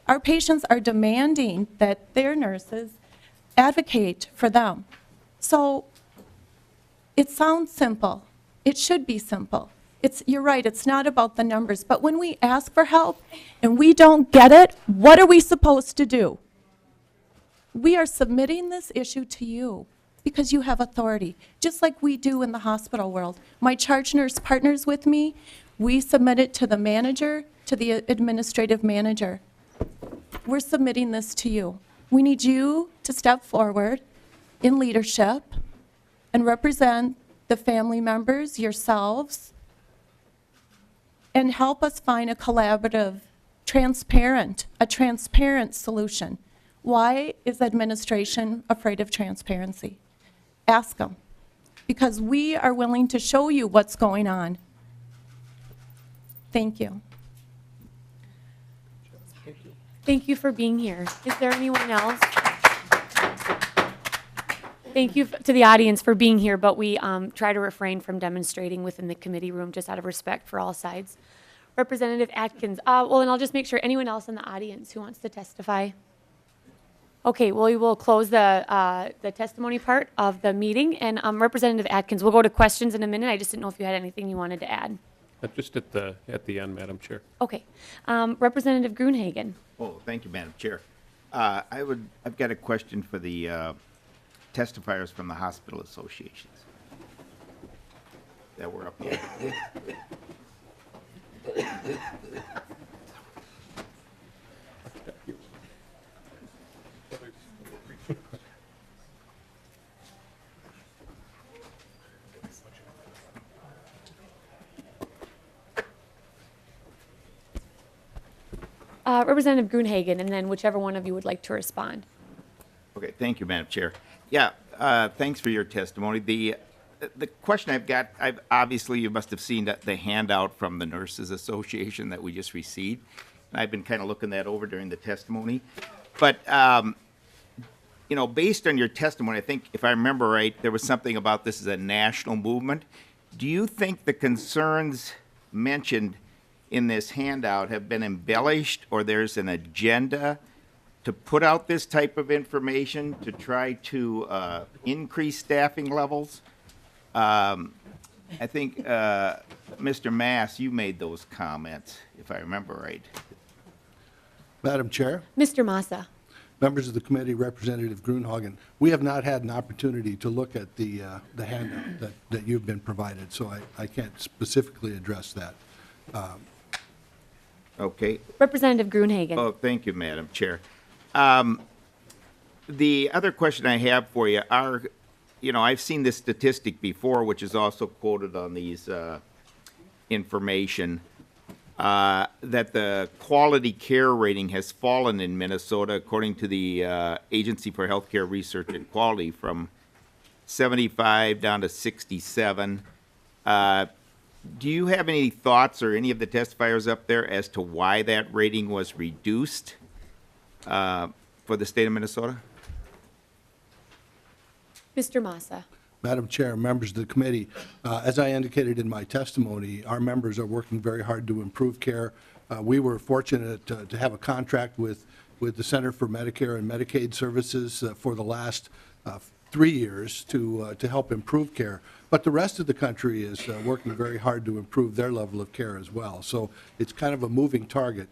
Our patients are demanding that their nurses advocate for them. So it sounds simple. It should be simple. You're right, it's not about the numbers, but when we ask for help and we don't get it, what are we supposed to do? We are submitting this issue to you because you have authority, just like we do in the hospital world. My charge nurse partners with me. We submit it to the manager, to the administrative manager. We're submitting this to you. We need you to step forward in leadership and represent the family members, yourselves, and help us find a collaborative, transparent solution. Why is administration afraid of transparency? Ask them, because we are willing to show you what's going on. Thank you. Thank you for being here. Is there anyone else? Thank you to the audience for being here, but we try to refrain from demonstrating within the committee room just out of respect for all sides. Representative Atkins. Well, and I'll just make sure anyone else in the audience who wants to testify. Okay, well, we will close the testimony part of the meeting, and Representative Atkins, we'll go to questions in a minute. I just didn't know if you had anything you wanted to add. Just at the end, Madam Chair. Okay, Representative Gruenhagen. Oh, thank you, Madam Chair. I've got a question for the testifiers from the hospital associations that were up here. Representative Gruenhagen, and then whichever one of you would like to respond. Okay, thank you, Madam Chair. Yeah, thanks for your testimony. The question I've got, obviously you must have seen the handout from the Nurses Association that we just received. And I've been kind of looking that over during the testimony. But, you know, based on your testimony, I think if I remember right, there was something about this as a national movement. Do you think the concerns mentioned in this handout have been embellished, or there's an agenda to put out this type of information to try to increase staffing levels? I think, Mr. Mass, you made those comments, if I remember right. Madam Chair, Mr. Massa. members of the committee, Representative Gruenhagen, we have not had an opportunity to look at the handout that you've been provided, so I can't specifically address that. Okay. Representative Gruenhagen. Oh, thank you, Madam Chair. The other question I have for you are, you know, I've seen this statistic before, which is also quoted on these information. that the quality care rating has fallen in Minnesota, according to the Agency for Healthcare Research and Quality, from 75 down to 67. Do you have any thoughts, or any of the testifiers up there, as to why that rating was reduced for the state of Minnesota? Mr. Massa. Madam Chair, members of the committee, as I indicated in my testimony, our members are working very hard to improve care. We were fortunate to have a contract with the Center for Medicare and Medicaid Services for the last 3 years to help improve care. But the rest of the country is working very hard to improve their level of care as well. So it's kind of a moving target.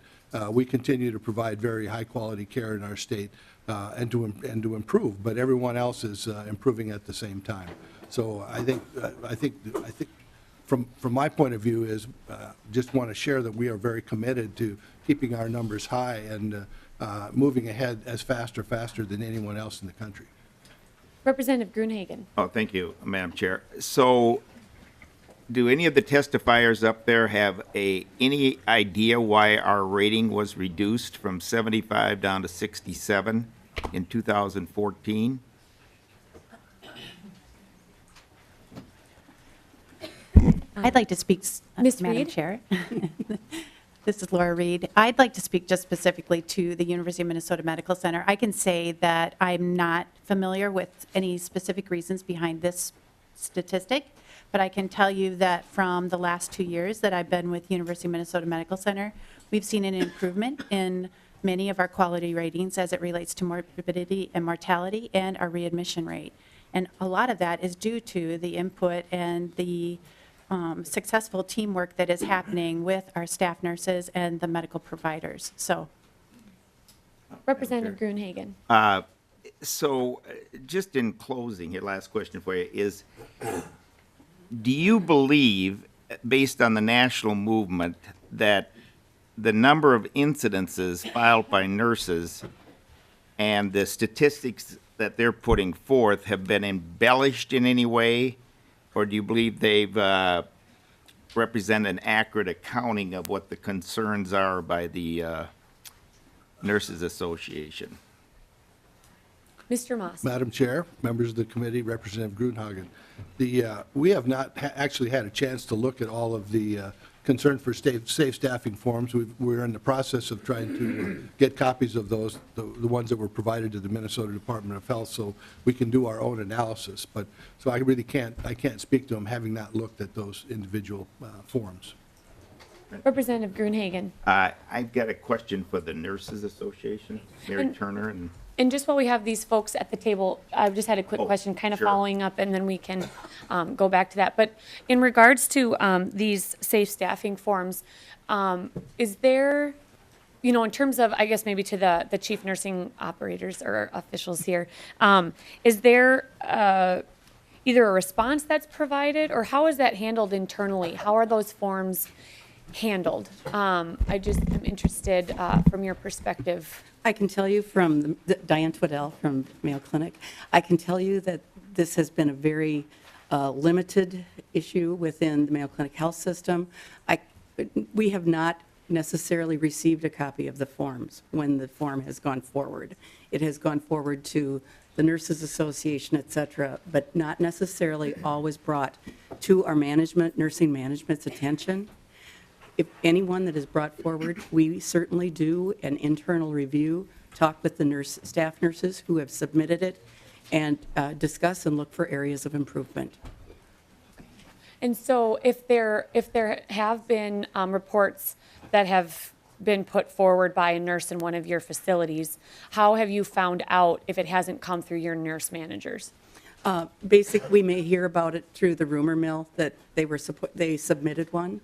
We continue to provide very high-quality care in our state and to improve, but everyone else is improving at the same time. So I think from my point of view is just want to share that we are very committed to keeping our numbers high and moving ahead as faster than anyone else in the country. Representative Grunhagen. Oh, thank you, Madam Chair. So, do any of the testifiers up there have any idea why our rating was reduced from 75 down to 67 in 2014? I'd like to speak, Ms. Madam Reed? Chair. This is Laura Reed. I'd like to speak just specifically to the University of Minnesota Medical Center. I can say that I'm not familiar with any specific reasons behind this statistic, but I can tell you that from the last 2 years that I've been with University of Minnesota Medical Center, we've seen an improvement in many of our quality ratings as it relates to morbidity and mortality and our readmission rate. And a lot of that is due to the input and the successful teamwork that is happening with our staff nurses and the medical providers. So, Representative Grunhagen. So, just in closing, here, last question for you is, do you believe, based on the national movement, that the number of incidences filed by nurses and the statistics that they're putting forth have been embellished in any way? Or do you believe they've represent an accurate accounting of what the concerns are by the Nurses Association? Mr. Moss. Madam Chair, members of the committee, Representative Grunhagen, we have not actually had a chance to look at all of the concern for safe staffing forms. We're in the process of trying to get copies of those, the ones that were provided to the Minnesota Department of Health, so we can do our own analysis. But so I really can't speak to them, having not looked at those individual forms. Representative Grunhagen. I've got a question for the Nurses Association, Mary Turner. And just while we have these folks at the table, I've just had a quick question, kind of sure. following up, and then we can go back to that. But in regards to these safe staffing forms, is there, you know, in terms of, I guess maybe to the chief nursing operators or officials here, is there either a response that's provided, or how is that handled internally? How are those forms handled? I just am interested from your perspective. I can tell you from Diane Twaddell from Mayo Clinic, I can tell you that this has been a very limited issue within the Mayo Clinic health system. We have not necessarily received a copy of the forms when the form has gone forward. It has gone forward to the Nurses Association, et cetera, but not necessarily always brought to our management, nursing management's attention. If anyone that is brought forward, we certainly do an internal review, talk with the staff nurses who have submitted it, and discuss and look for areas of improvement. And so if there have been reports that have been put forward by a nurse in one of your facilities, how have you found out if it hasn't come through your nurse managers? Basically, we may hear about it through the rumor mill that they submitted one.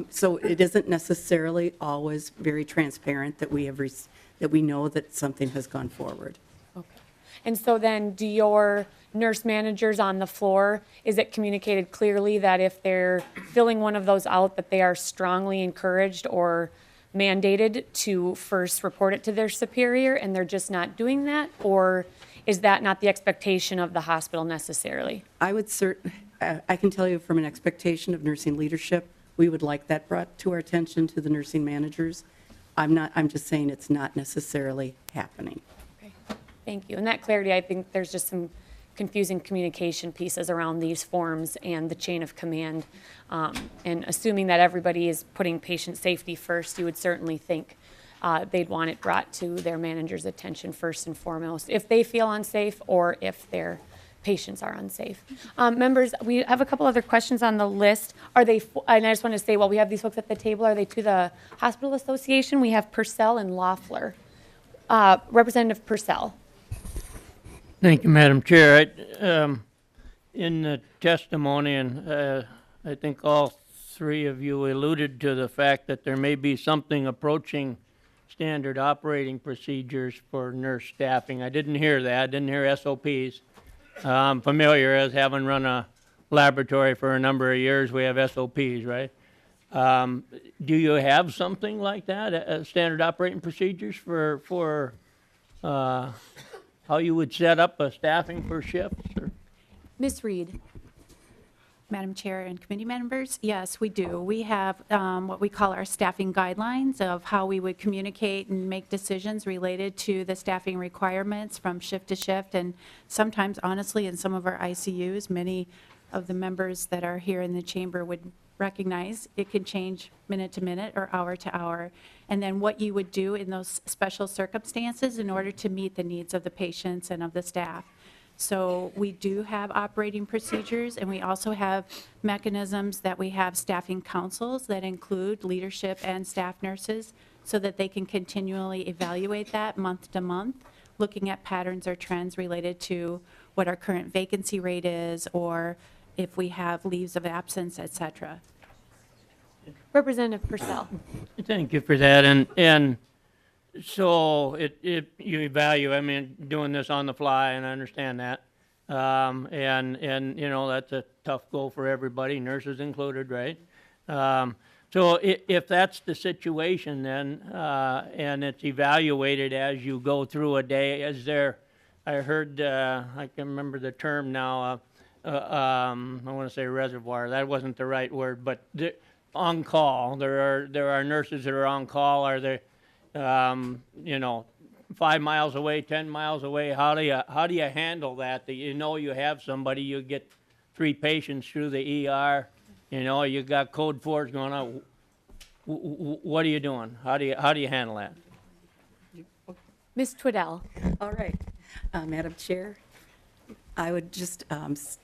So it isn't necessarily always very transparent that we know that something has gone forward. Okay. And so then do your nurse managers on the floor, is it communicated clearly that if they're filling one of those out, that they are strongly encouraged or mandated to first report it to their superior, and they're just not doing that? Or is that not the expectation of the hospital necessarily? I can tell you from an expectation of nursing leadership, We would like that brought to our attention to the nursing managers. I'm just saying it's not necessarily happening. Okay, thank you. And that clarity, I think there's just some confusing communication pieces around these forms and the chain of command. And assuming that everybody is putting patient safety first, you would certainly think they'd want it brought to their manager's attention first and foremost, if they feel unsafe or if their patients are unsafe. Members, we have a couple other questions on the list. Are they, and I just want to say, while we have these folks at the table, are they to the Hospital Association? We have Purcell and Loeffler. Representative Purcell. Thank you, Madam Chair. In the testimony, and I think all three of you alluded to the fact that there may be something approaching standard operating procedures for nurse staffing. I didn't hear that. I didn't hear SOPs. I'm familiar, as having run a laboratory for a number of years, we have SOPs, right? Do you have something like that, standard operating procedures for how you would set up a staffing for shifts? Or? Ms. Reed. Madam Chair and committee members, yes, we do. We have what we call our staffing guidelines of how we would communicate and make decisions related to the staffing requirements from shift to shift. And sometimes, honestly, in some of our ICUs, many of the members that are here in the chamber would recognize it can change minute to minute or hour to hour. And then what you would do in those special circumstances in order to meet the needs of the patients and of the staff. So we do have operating procedures, and we also have mechanisms that we have staffing councils that include leadership and staff nurses so that they can continually evaluate that month to month, looking at patterns or trends related to what our current vacancy rate is or if we have leaves of absence, et cetera. Representative Purcell. Thank you for that. And so you evaluate, I mean, doing this on the fly, and I understand that. And you know, that's a tough goal for everybody, nurses included, right? So if that's the situation then, and it's evaluated as you go through a day, I heard, I can remember the term now, I want to say reservoir, that wasn't the right word, but on call, there are nurses that are on call. Are they, you know, 5 miles away, 10 miles away? How do you handle that? That you know you have somebody, you get 3 patients through the ER, you know, you got code 4s going on. What are you doing? How do you handle that? Ms. Twiddell. All right. Madam Chair, I would just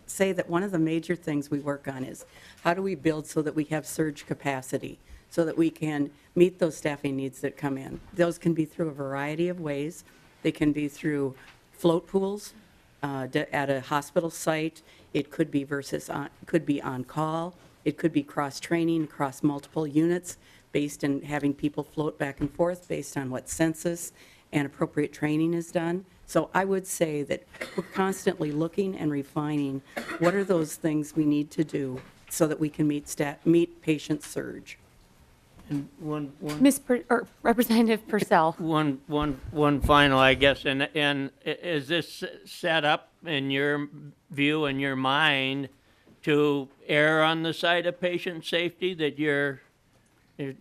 say that one of the major things we work on is how do we build so that we have surge capacity, so that we can meet those staffing needs that come in. Those can be through a variety of ways. They can be through float pools at a hospital site. It could be could be on call. It could be cross-training across multiple units based on having people float back and forth based on what census and appropriate training is done. So I would say that we're constantly looking and refining what are those things we need to do so that we can meet patient surge. And one Representative Purcell. One final, I guess, and is this set up in your view, in your mind, to err on the side of patient safety, that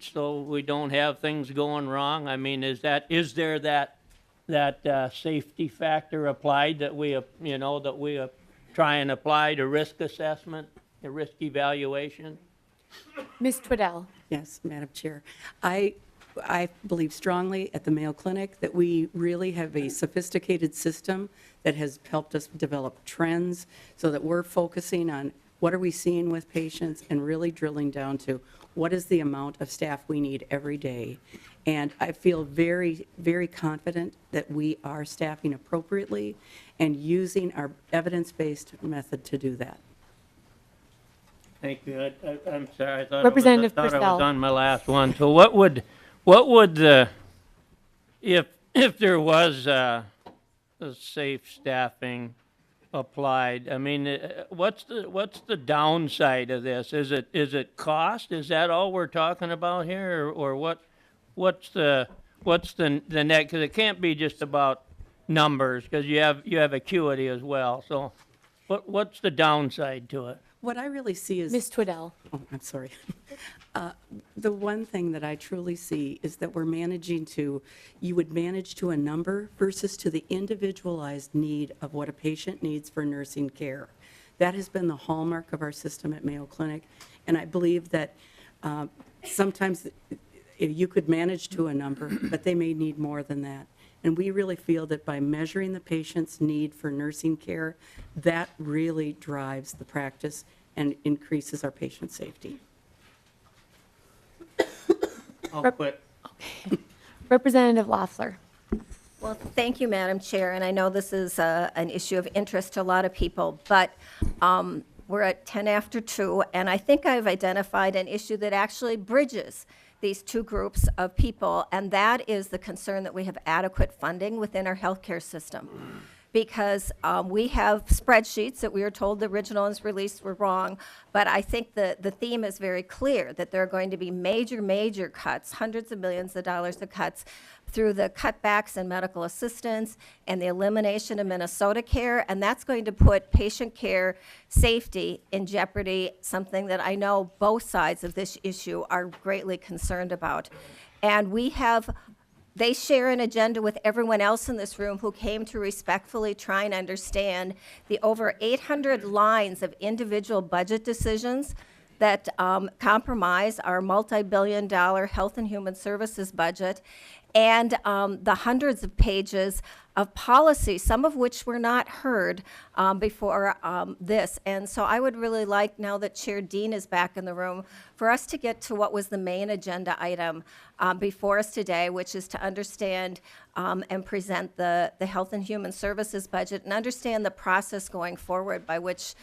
so we don't have things going wrong? I mean, is there that safety factor applied that we try and apply to risk assessment, the risk evaluation? Ms. Twiddell. Yes, Madam Chair. I believe strongly at the Mayo Clinic that we really have a sophisticated system that has helped us develop trends so that we're focusing on what are we seeing with patients and really drilling down to what is the amount of staff we need every day. And I feel very, very confident that we are staffing appropriately and using our evidence-based method to do that. Thank you. I'm sorry. I thought Representative I was Purcell. on my last one. So what would the, if there was a safe staffing applied, I mean, what's the downside of this? Is it cost? Is that all we're talking about here, or what's the net? Because it can't be just about numbers, because you have acuity as well. So what's the downside to it? What I really see is. Ms. Twiddell. Oh, I'm sorry. The one thing that I truly see is that you would manage to a number versus to the individualized need of what a patient needs for nursing care. That has been the hallmark of our system at Mayo Clinic, and I believe that sometimes you could manage to a number, but they may need more than that. And we really feel that by measuring the patient's need for nursing care, that really drives the practice and increases our patient safety. I'll quit. Representative Loeffler. Well, thank you, Madam Chair, and I know this is an issue of interest to a lot of people, but we're at 10 after 2, and I think I've identified an issue that actually bridges these two groups of people, and that is the concern that we have adequate funding within our healthcare system. Because we have spreadsheets that we were told the original ones released were wrong, but I think the theme is very clear, that there are going to be major cuts, hundreds of millions of dollars of cuts, through the cutbacks in medical assistance and the elimination of Minnesota Care, and that's going to put patient care safety in jeopardy, something that I know both sides of this issue are greatly concerned about. And they share an agenda with everyone else in this room who came to respectfully try and understand the over 800 lines of individual budget decisions that compromise our multi-billion-dollar health and human services budget, and the hundreds of pages of policy, some of which were not heard before this. And so I would really like, now that Chair Dean is back in the room, for us to get to what was the main agenda item before us today, which is to understand and present the Health and Human Services budget and understand the process going forward by which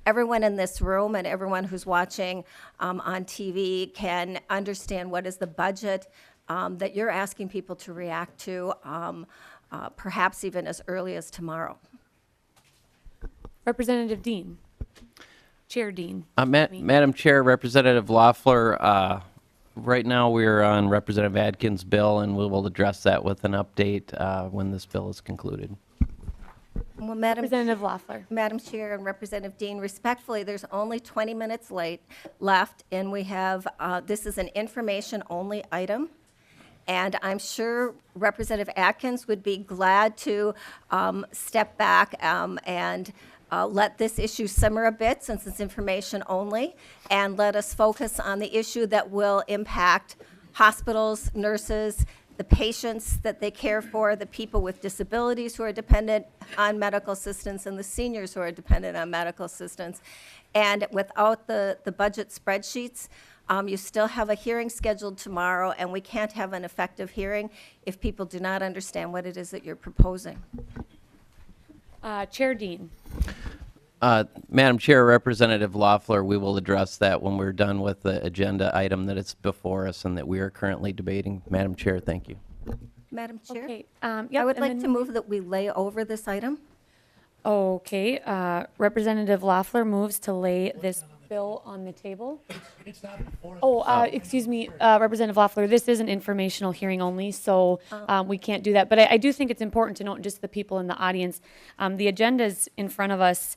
everyone in this room and everyone who's watching on TV can understand what is the budget that you're asking people to react to, perhaps even as early as tomorrow. Representative Dean. Chair Dean. Madam Chair, Representative Loeffler, right now we're on Representative Atkins' bill, and we will address that with an update when this bill is concluded. Well, Representative Loeffler. Madam Chair and Representative Dean, respectfully, there's only 20 minutes left, and we have, this is an information-only item. And I'm sure Representative Atkins would be glad to step back and let this issue simmer a bit, since it's information only, and let us focus on the issue that will impact hospitals, nurses, the patients that they care for, the people with disabilities who are dependent on medical assistance, and the seniors who are dependent on medical assistance. And without the budget spreadsheets, you still have a hearing scheduled tomorrow, and we can't have an effective hearing if people do not understand what it is that you're proposing. Chair Dean. Madam Chair, Representative Loeffler, we will address that when we're done with the agenda item that is before us and that we are currently debating. Madam Chair, thank you. Madam Chair? Okay. I would like to move that we lay over this item. Okay. Representative Loeffler moves to lay this bill on the table. Excuse me, Representative Loeffler, this is an informational hearing only, so we can't do that. But I do think it's important to note, just the people in the audience, the agenda's in front of us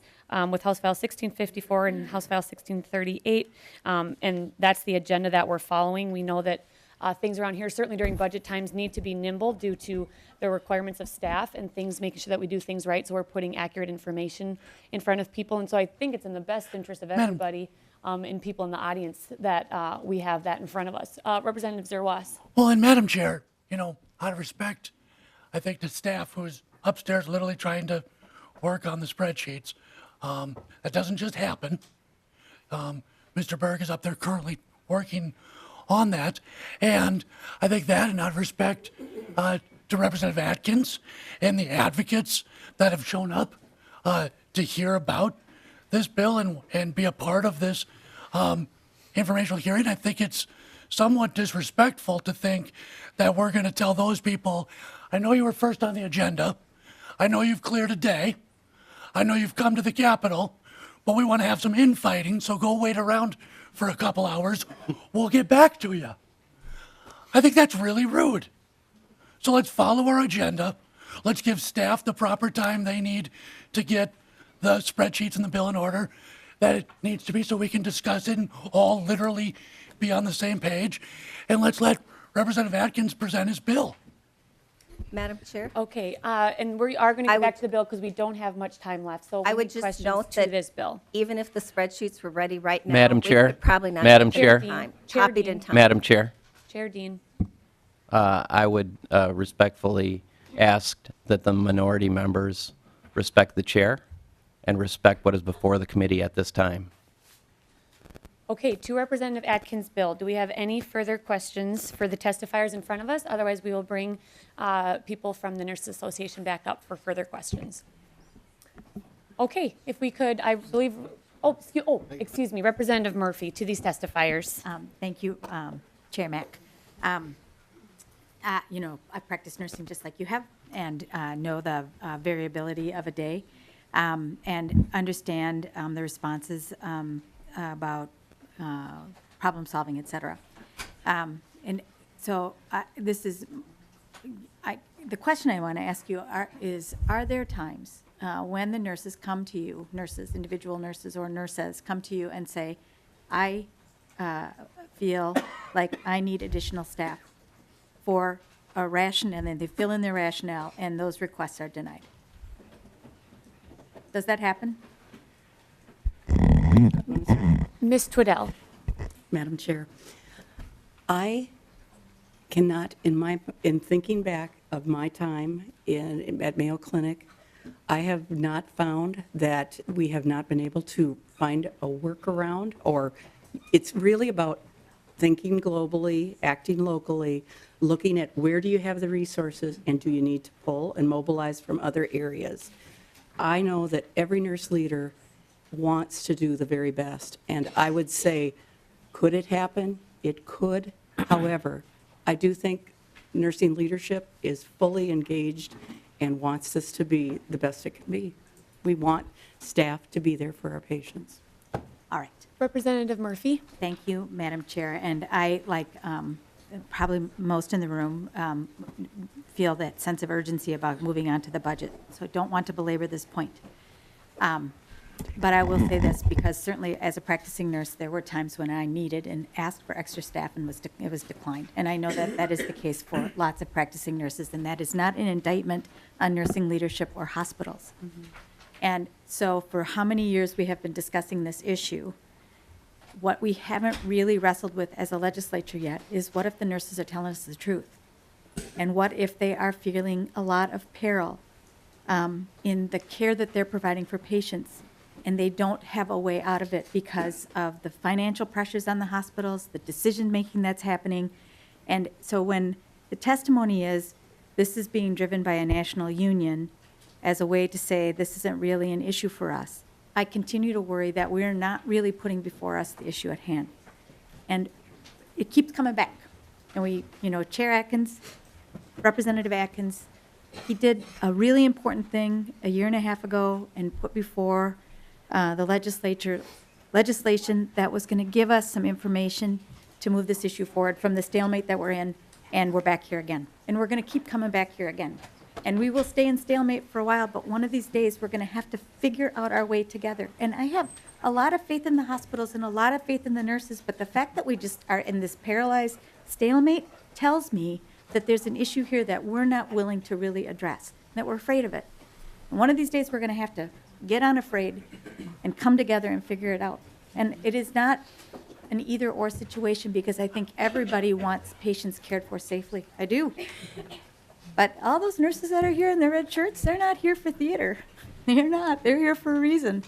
with House File 1654 and House File 1638, and that's the agenda that we're following. We know that things around here, certainly during budget times, need to be nimble due to the requirements of staff and things, making sure that we do things right, so we're putting accurate information in front of people. And so I think it's in the best interest of everybody and people in the audience that we have that in front of us. Representative Zerwas. Well, and Madam Chair, out of respect, I think the staff who's upstairs literally trying to work on the spreadsheets, that doesn't just happen. Mr. Berg is up there currently working on that, and I think that, and out of respect to Representative Atkins and the advocates that have shown up to hear about this bill and be a part of this informational hearing, I think it's somewhat disrespectful to think that we're going to tell those people, I know you were first on the agenda, I know you've cleared a day, I know you've come to the Capitol, but we want to have some infighting, so go wait around for a couple hours. We'll get back to you. I think that's really rude. So let's follow our agenda. Let's give staff the proper time they need to get the spreadsheets and the bill in order. that it needs to be so we can discuss it and all literally be on the same page. And let's let Representative Atkins present his bill. Madam Chair? Okay, and we are going to I get back would- to the bill because we don't have much time left. So I we would need just questions note to that this bill. even if the spreadsheets were ready right now. Madam we Chair? could probably not. Madam get it Chair? in time, Chair Copied Dean. in time. Madam Chair, Chair Dean. I would respectfully ask that the minority members respect the chair and respect what is before the committee at this time. Okay, to Representative Atkins' bill, do we have any further questions for the testifiers in front of us? Otherwise, we will bring people from the Nurses Association back up for further questions. Okay, if we could, I believe, excuse me, Representative Murphy, to these testifiers. Thank you, Chair Mack. You know, I practice nursing just like you have and know the variability of a day and understand the responses about problem solving, et cetera. And so this is, the question I want to ask you is, are there times when the nurses come to you, individual nurses or nurses come to you and say, I feel like I need additional staff for a ration, and then they fill in their rationale and those requests are denied? Does that happen? Ms. Twiddell. Madam Chair, I cannot, in thinking back of my time at Mayo Clinic, I have not found that we have not been able to find a workaround, or it's really about thinking globally, acting locally, looking at where do you have the resources and do you need to pull and mobilize from other areas. I know that every nurse leader wants to do the very best, and I would say, could it happen? It could. However, I do think nursing leadership is fully engaged and wants this to be the best it can be. We want staff to be there for our patients. All right. Representative Murphy. Thank you, Madam Chair. And I, like probably most in the room, feel that sense of urgency about moving on to the budget. So I don't want to belabor this point. But I will say this, because certainly as a practicing nurse, there were times when I needed and asked for extra staff and it was declined. And I know that that is the case for lots of practicing nurses, and that is not an indictment on nursing leadership or hospitals. And so for how many years we have been discussing this issue, what we haven't really wrestled with as a legislature yet is, what if the nurses are telling us the truth? And what if they are feeling a lot of peril in the care that they're providing for patients, and they don't have a way out of it because of the financial pressures on the hospitals, the decision-making that's happening? And so when the testimony is, this is being driven by a national union as a way to say this isn't really an issue for us, I continue to worry that we're not really putting before us the issue at hand. And it keeps coming back. And we, Chair Atkins, Representative Atkins, he did a really important thing a year and a half ago and put before the legislation that was going to give us some information to move this issue forward from the stalemate that we're in, and we're back here again. And we're going to keep coming back here again. And we will stay in stalemate for a while, but one of these days we're going to have to figure out our way together. And I have a lot of faith in the hospitals and a lot of faith in the nurses, but the fact that we just are in this paralyzed stalemate tells me that there's an issue here that we're not willing to really address, that we're afraid of it. And one of these days we're going to have to get unafraid and come together and figure it out. And it is not an either-or situation, because I think everybody wants patients cared for safely. I do. But all those nurses that are here in the red shirts, they're not here for theater. They're not. They're here for a reason.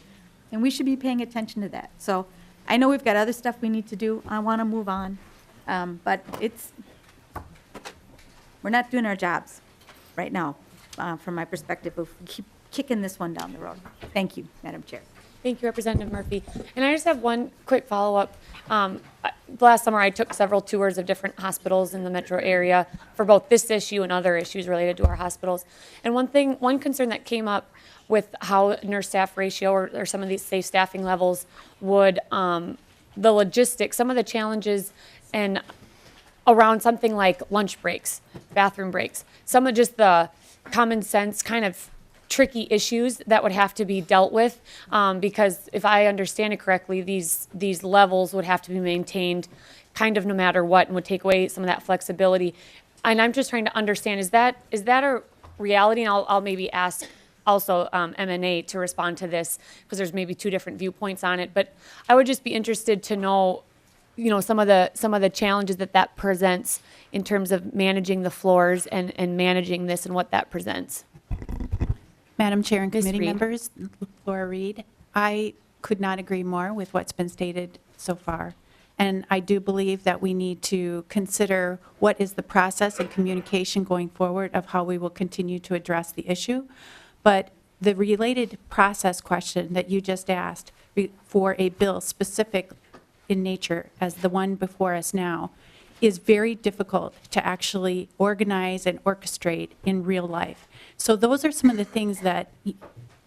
And we should be paying attention to that. So I know we've got other stuff we need to do. I want to move on. But we're not doing our jobs right now, from my perspective, of keep kicking this one down the road. Thank you, Madam Chair. Thank you, Representative Murphy. And I just have one quick follow-up. Last summer, I took several tours of different hospitals in the metro area for both this issue and other issues related to our hospitals. And one concern that came up with how nurse staff ratio or some of these safe staffing levels would, the logistics, some of the challenges and around something like lunch breaks, bathroom breaks, some of just the common sense kind of tricky issues that would have to be dealt with, because if I understand it correctly, these levels would have to be maintained kind of no matter what, and would take away some of that flexibility. And I'm just trying to understand, is that a reality? And I'll maybe ask also M&A to respond to this, because there's maybe two different viewpoints on it. But I would just be interested to know, some of the challenges that presents in terms of managing the floors and managing this and what that presents. Madam Chair and Ms. committee Reed. members, Laura Reed, I could not agree more with what's been stated so far. And I do believe that we need to consider what is the process and communication going forward of how we will continue to address the issue. But the related process question that you just asked for a bill specific in nature as the one before us now is very difficult to actually organize and orchestrate in real life. So those are some of the things that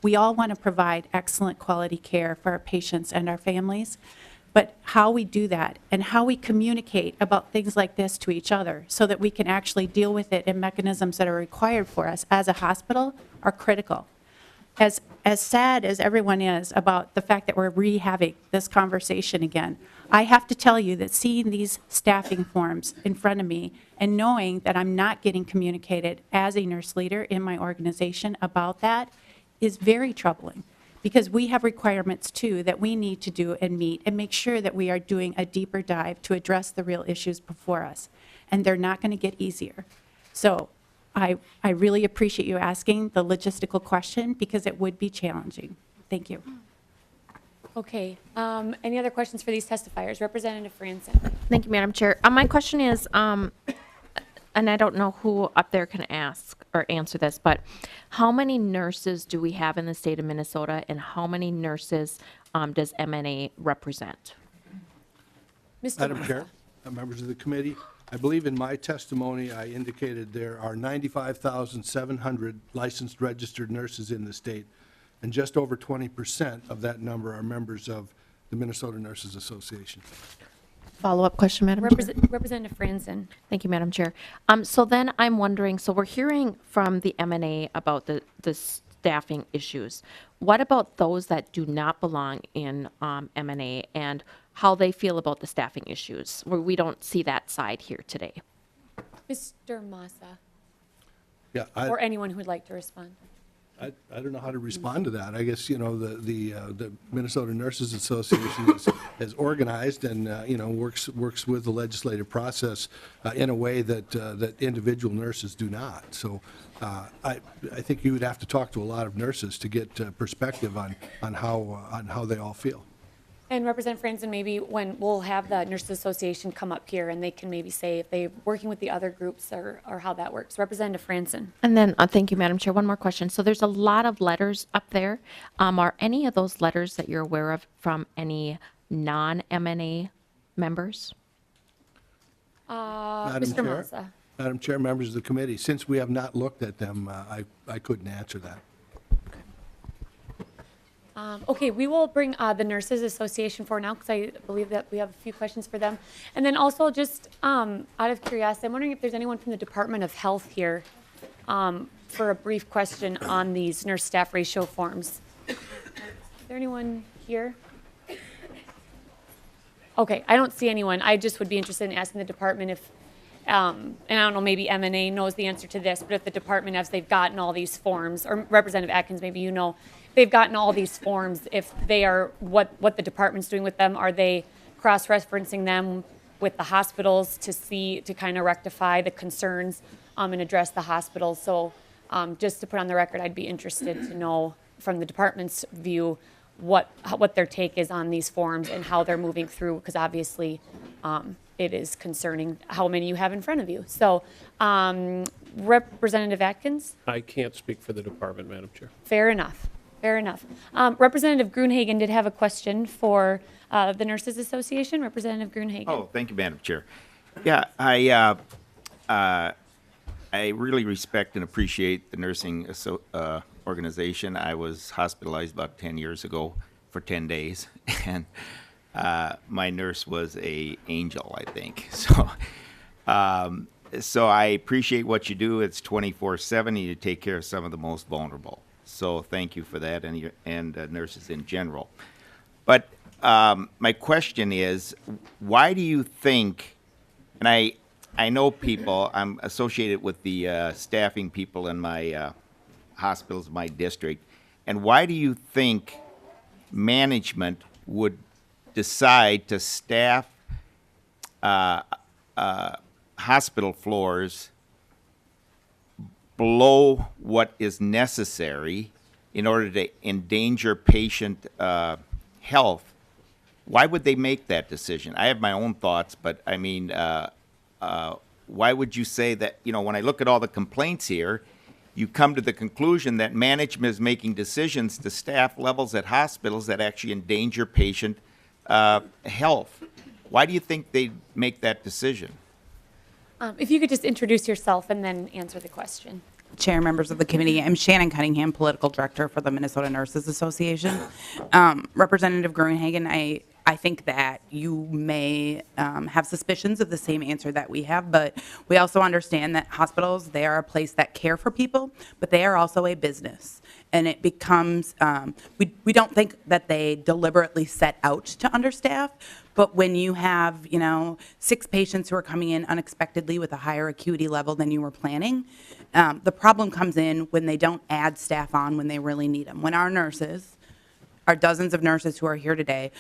we all want to provide excellent quality care for our patients and our families. But how we do that and how we communicate about things like this to each other so that we can actually deal with it in mechanisms that are required for us as a hospital are critical. As sad as everyone is about the fact that we're re-having this conversation again, I have to tell you that seeing these staffing forms in front of me and knowing that I'm not getting communicated as a nurse leader in my organization about that is very troubling. Because we have requirements, too, that we need to do and meet and make sure that we are doing a deeper dive to address the real issues before us. And they're not going to get easier. So I really appreciate you asking the logistical question because it would be challenging. Thank you. Okay. Any other questions for these testifiers? Representative Franson. Thank you, Madam Chair. My question is, and I don't know who up there can ask or answer this, but how many nurses do we have in the state of Minnesota, and how many nurses does MNA represent? Madam Chair, members of the committee, I believe in my testimony I indicated there are 95,700 licensed registered nurses in the state, and just over 20% of that number are members of the Minnesota Nurses Association. Follow-up question, Madam Chair. Representative Franson. Thank you, Madam Chair. So then I'm wondering, so we're hearing from the MNA about the staffing issues. What about those that do not belong in MNA and how they feel about the staffing issues, where we don't see that side here today? Mr. Massa. Yeah, Or anyone who would like to respond. I don't know how to respond to that. I guess, the Minnesota Nurses Association has organized and, works with the legislative process in a way that individual nurses do not. So I think you would have to talk to a lot of nurses to get perspective on how they all feel. And Representative Franson, maybe when we'll have the Nurses Association come up here and they can maybe say if they're working with the other groups or how that works. Representative Franson. And then, thank you, Madam Chair. One more question. So there's a lot of letters up there. Are any of those letters that you're aware of from any non-MNA members? Mr. Massa. Madam Chair, members of the committee, since we have not looked at them, I couldn't answer that. Okay, we will bring the Nurses Association forward now because I believe that we have a few questions for them. And then also just out of curiosity, I'm wondering if there's anyone from the Department of Health here for a brief question on these nurse staff ratio forms. Is there anyone here? Okay, I don't see anyone. I just would be interested in asking the department if, and I don't know, maybe M&A knows the answer to this, but if the department, as they've gotten all these forms, or Representative Atkins, maybe you know, they've gotten all these forms, if they are, what the department's doing with them, are they cross-referencing them with the hospitals to kind of rectify the concerns and address the hospitals? So just to put on the record, I'd be interested to know from the department's view what their take is on these forms and how they're moving through, because obviously it is concerning how many you have in front of you. So Representative Atkins? I can't speak for the department, Madam Chair. Fair enough. Fair enough. Representative Gruenhagen did have a question for the Nurses Association. Representative Gruenhagen. Oh, thank you, Madam Chair. Yeah, I really respect and appreciate the nursing organization. I was hospitalized about 10 years ago for 10 days, and my nurse was an angel, I think. So I appreciate what you do. It's 24/7, and you take care of some of the most vulnerable. So thank you for that, and nurses in general. But my question is, why do you think, and I know people, I'm associated with the staffing people in my hospitals, my district, and why do you think management would decide to staff hospital floors below what is necessary in order to endanger patient health? Why would they make that decision? I have my own thoughts, but I mean, why would you say that, when I look at all the complaints here, you come to the conclusion that management is making decisions to staff levels at hospitals that actually endanger patient health. Why do you think they make that decision? If you could just introduce yourself and then answer the question. Chair, members of the committee, I'm Shannon Cunningham, Political Director for the Minnesota Nurses Association. Representative Gruenhagen, I think that you may have suspicions of the same answer that we have, but we also understand that hospitals, they are a place that care for people, but they are also a business. And it becomes, we don't think that they deliberately set out to understaff, but when you have, 6 patients who are coming in unexpectedly with a higher acuity level than you were planning, the problem comes in when they don't add staff on when they really need them. When our nurses, our dozens of nurses who are here today,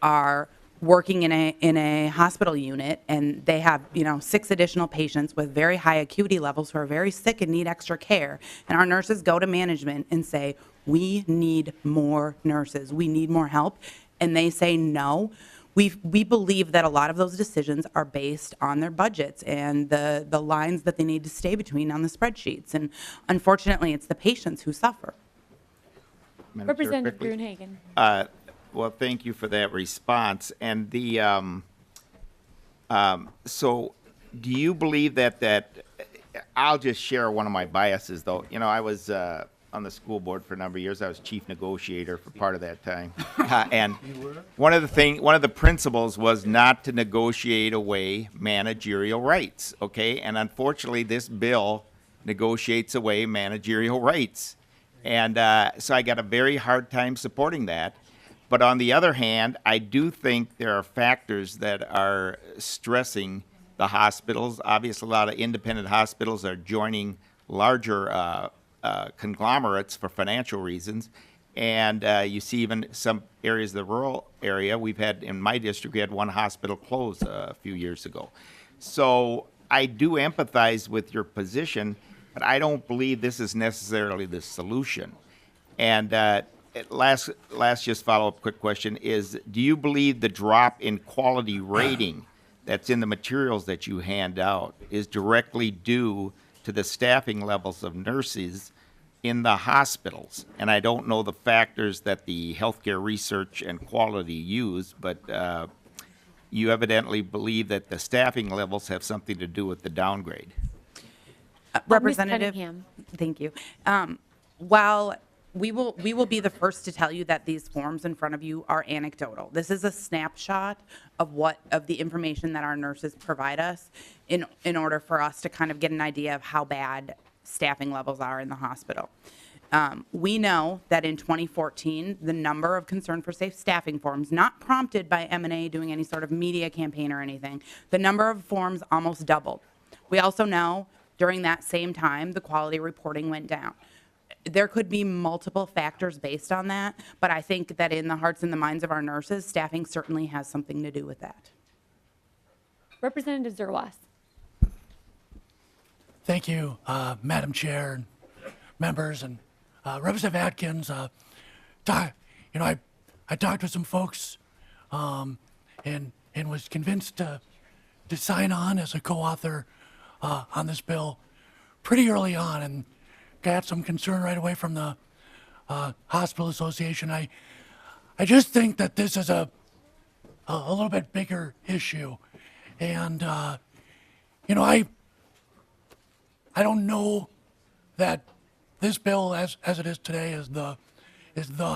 are working in a hospital unit and they have 6 additional patients with very high acuity levels who are very sick and need extra care, and our nurses go to management and say, we need more nurses, we need more help, and they say no, we believe that a lot of those decisions are based on their budgets and the lines that they need to stay between on the spreadsheets, and unfortunately it's the patients who suffer. Representative Gruenhagen. Well, thank you for that response. And the so, do you believe that I'll just share one of my biases, though. I was on the school board for a number of years. I was chief negotiator for part of that time, and one of the principles was not to negotiate away managerial rights. Okay, and unfortunately, this bill negotiates away managerial rights, and so I got a very hard time supporting that. But on the other hand, I do think there are factors that are stressing the hospitals. Obviously, a lot of independent hospitals are joining larger conglomerates for financial reasons. And you see even some areas of the rural area, in my district, we had one hospital close a few years ago. So I do empathize with your position, but I don't believe this is necessarily the solution. And last just follow-up quick question is, do you believe the drop in quality rating that's in the materials that you hand out is directly due to the staffing levels of nurses in the hospitals? And I don't know the factors that the healthcare research and quality use, but you evidently believe that the staffing levels have something to do with the downgrade. Representative, thank you. While we will be the first to tell you that these forms in front of you are anecdotal. This is a snapshot of the information that our nurses provide us in order for us to kind of get an idea of how bad staffing levels are in the hospital. We know that in 2014, the number of Concern for Safe Staffing forms, not prompted by M&A doing any sort of media campaign or anything, the number of forms almost doubled. We also know during that same time, the quality reporting went down. There could be multiple factors based on that, but I think that in the hearts and the minds of our nurses, staffing certainly has something to do with that. Representative Zerwas. Thank you, Madam Chair, and members, and Representative Atkins. I talked with some folks, and was convinced to sign on as a co-author on this bill pretty early on, and got some concern right away from the Hospital Association. I just think that this is a little bit bigger issue, and I don't know that this bill, as it is today, is the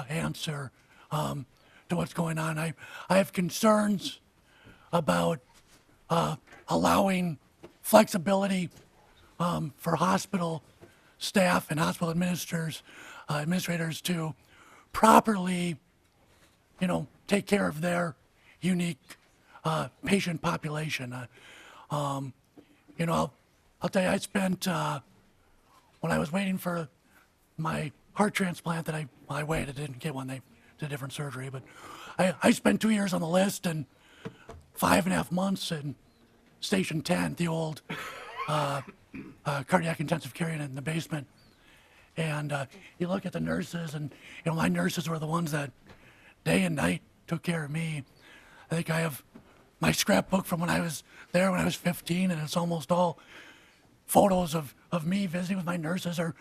answer to what's going on. I have concerns about allowing flexibility for hospital staff and hospital administrators administrators to properly, take care of their unique patient population. I'll tell you, I spent, when I was waiting for my heart transplant that I waited, didn't get one, they did a different surgery, but I spent 2 years on the list and 5.5 months in Station 10, the old cardiac intensive care unit in the basement. And you look at the nurses, and my nurses were the ones that day and night took care of me. I think I have my scrapbook from when I was there when I was 15, and it's almost all photos of me visiting with my nurses or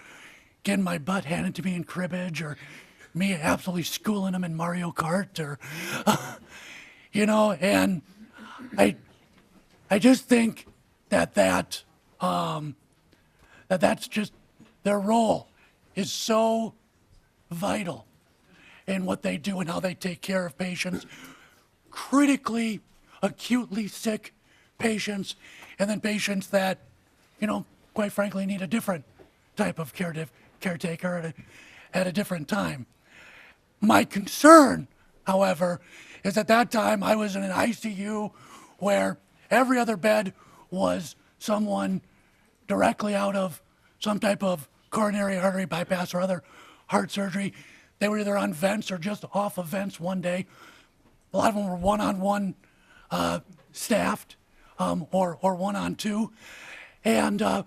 getting my butt handed to me in cribbage or me absolutely schooling them in Mario Kart or, and I just think that's just their role is so vital in what they do and how they take care of patients, critically, acutely sick patients, and then patients that, quite frankly, need a different type of caretaker at a different time. My concern, however, is at that time I was in an ICU where every other bed was someone directly out of some type of coronary artery bypass or other heart surgery. They were either on vents or just off of vents one day. A lot of them were one-on-one staffed or one-on-two. And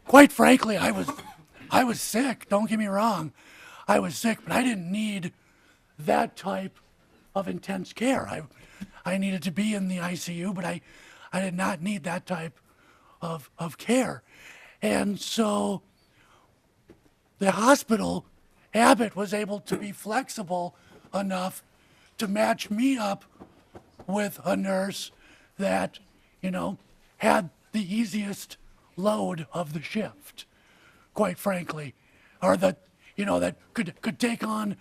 quite frankly, I was sick. Don't get me wrong. I was sick, but I didn't need that type of intense care. I needed to be in the ICU, but I did not need that type of care. And so the hospital, Abbott, was able to be flexible enough to match me up with a nurse that, had the easiest load of the shift, quite frankly, or that, that could take on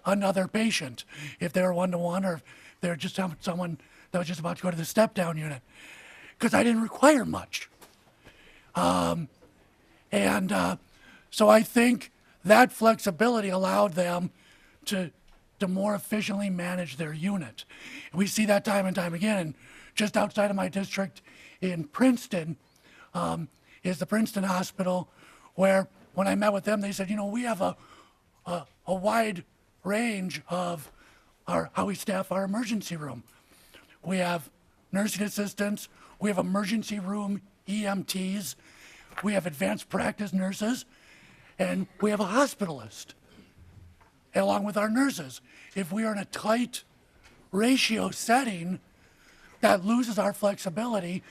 another patient if they were one-to-one or if they were just someone that was just about to go to the step-down unit, because I didn't require much. So I think that flexibility allowed them to more efficiently manage their unit. We see that time and time again. And just outside of my district in Princeton is the Princeton Hospital, where when I met with them, they said, we have a wide range of how we staff our emergency room. We have nursing assistants, we have emergency room EMTs, we have advanced practice nurses, and we have a hospitalist, along with our nurses. If we are in a tight ratio setting, that loses our flexibility,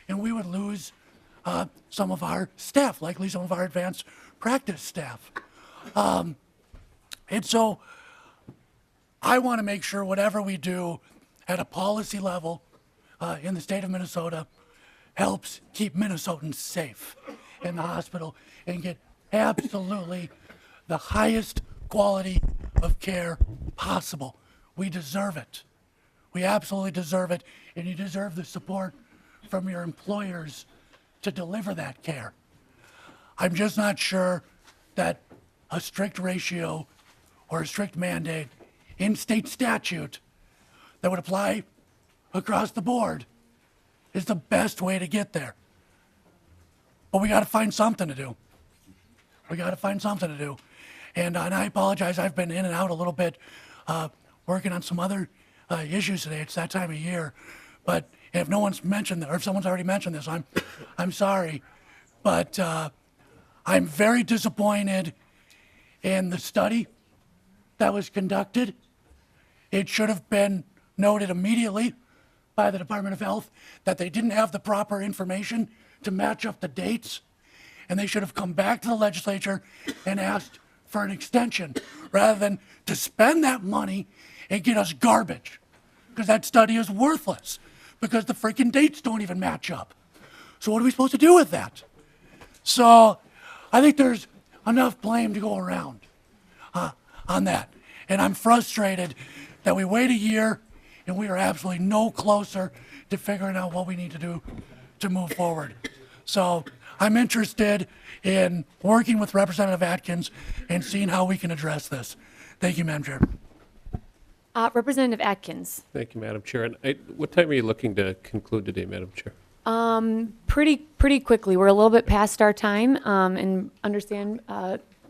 and we would lose some of our staff, likely some of our advanced practice staff. And so I want to make sure whatever we do at a policy level in the state of Minnesota helps keep Minnesotans safe in the hospital and get absolutely the highest quality of care possible. We deserve it. We absolutely deserve it, and you deserve the support from your employers to deliver that care. I'm just not sure that a strict ratio or a strict mandate in state statute that would apply across the board is the best way to get there. But we got to find something to do. We got to find something to do. And I apologize, I've been in and out a little bit working on some other issues today. It's that time of year. But if no one's mentioned, or if someone's already mentioned this, I'm sorry. But I'm very disappointed in the study that was conducted. It should have been noted immediately by the Department of Health that they didn't have the proper information to match up the dates, and they should have come back to the legislature and asked for an extension rather than to spend that money and get us garbage, because that study is worthless because the freaking dates don't even match up. So what are we supposed to do with that? So I think there's enough blame to go around on that. And I'm frustrated that we wait a year and we are absolutely no closer to figuring out what we need to do to move forward. So I'm interested in working with Representative Atkins and seeing how we can address this. Thank you, Madam Chair. Representative Atkins. Thank you, Madam Chair. And what time are you looking to conclude today, Madam Chair? Pretty quickly. We're a little bit past our time, and understand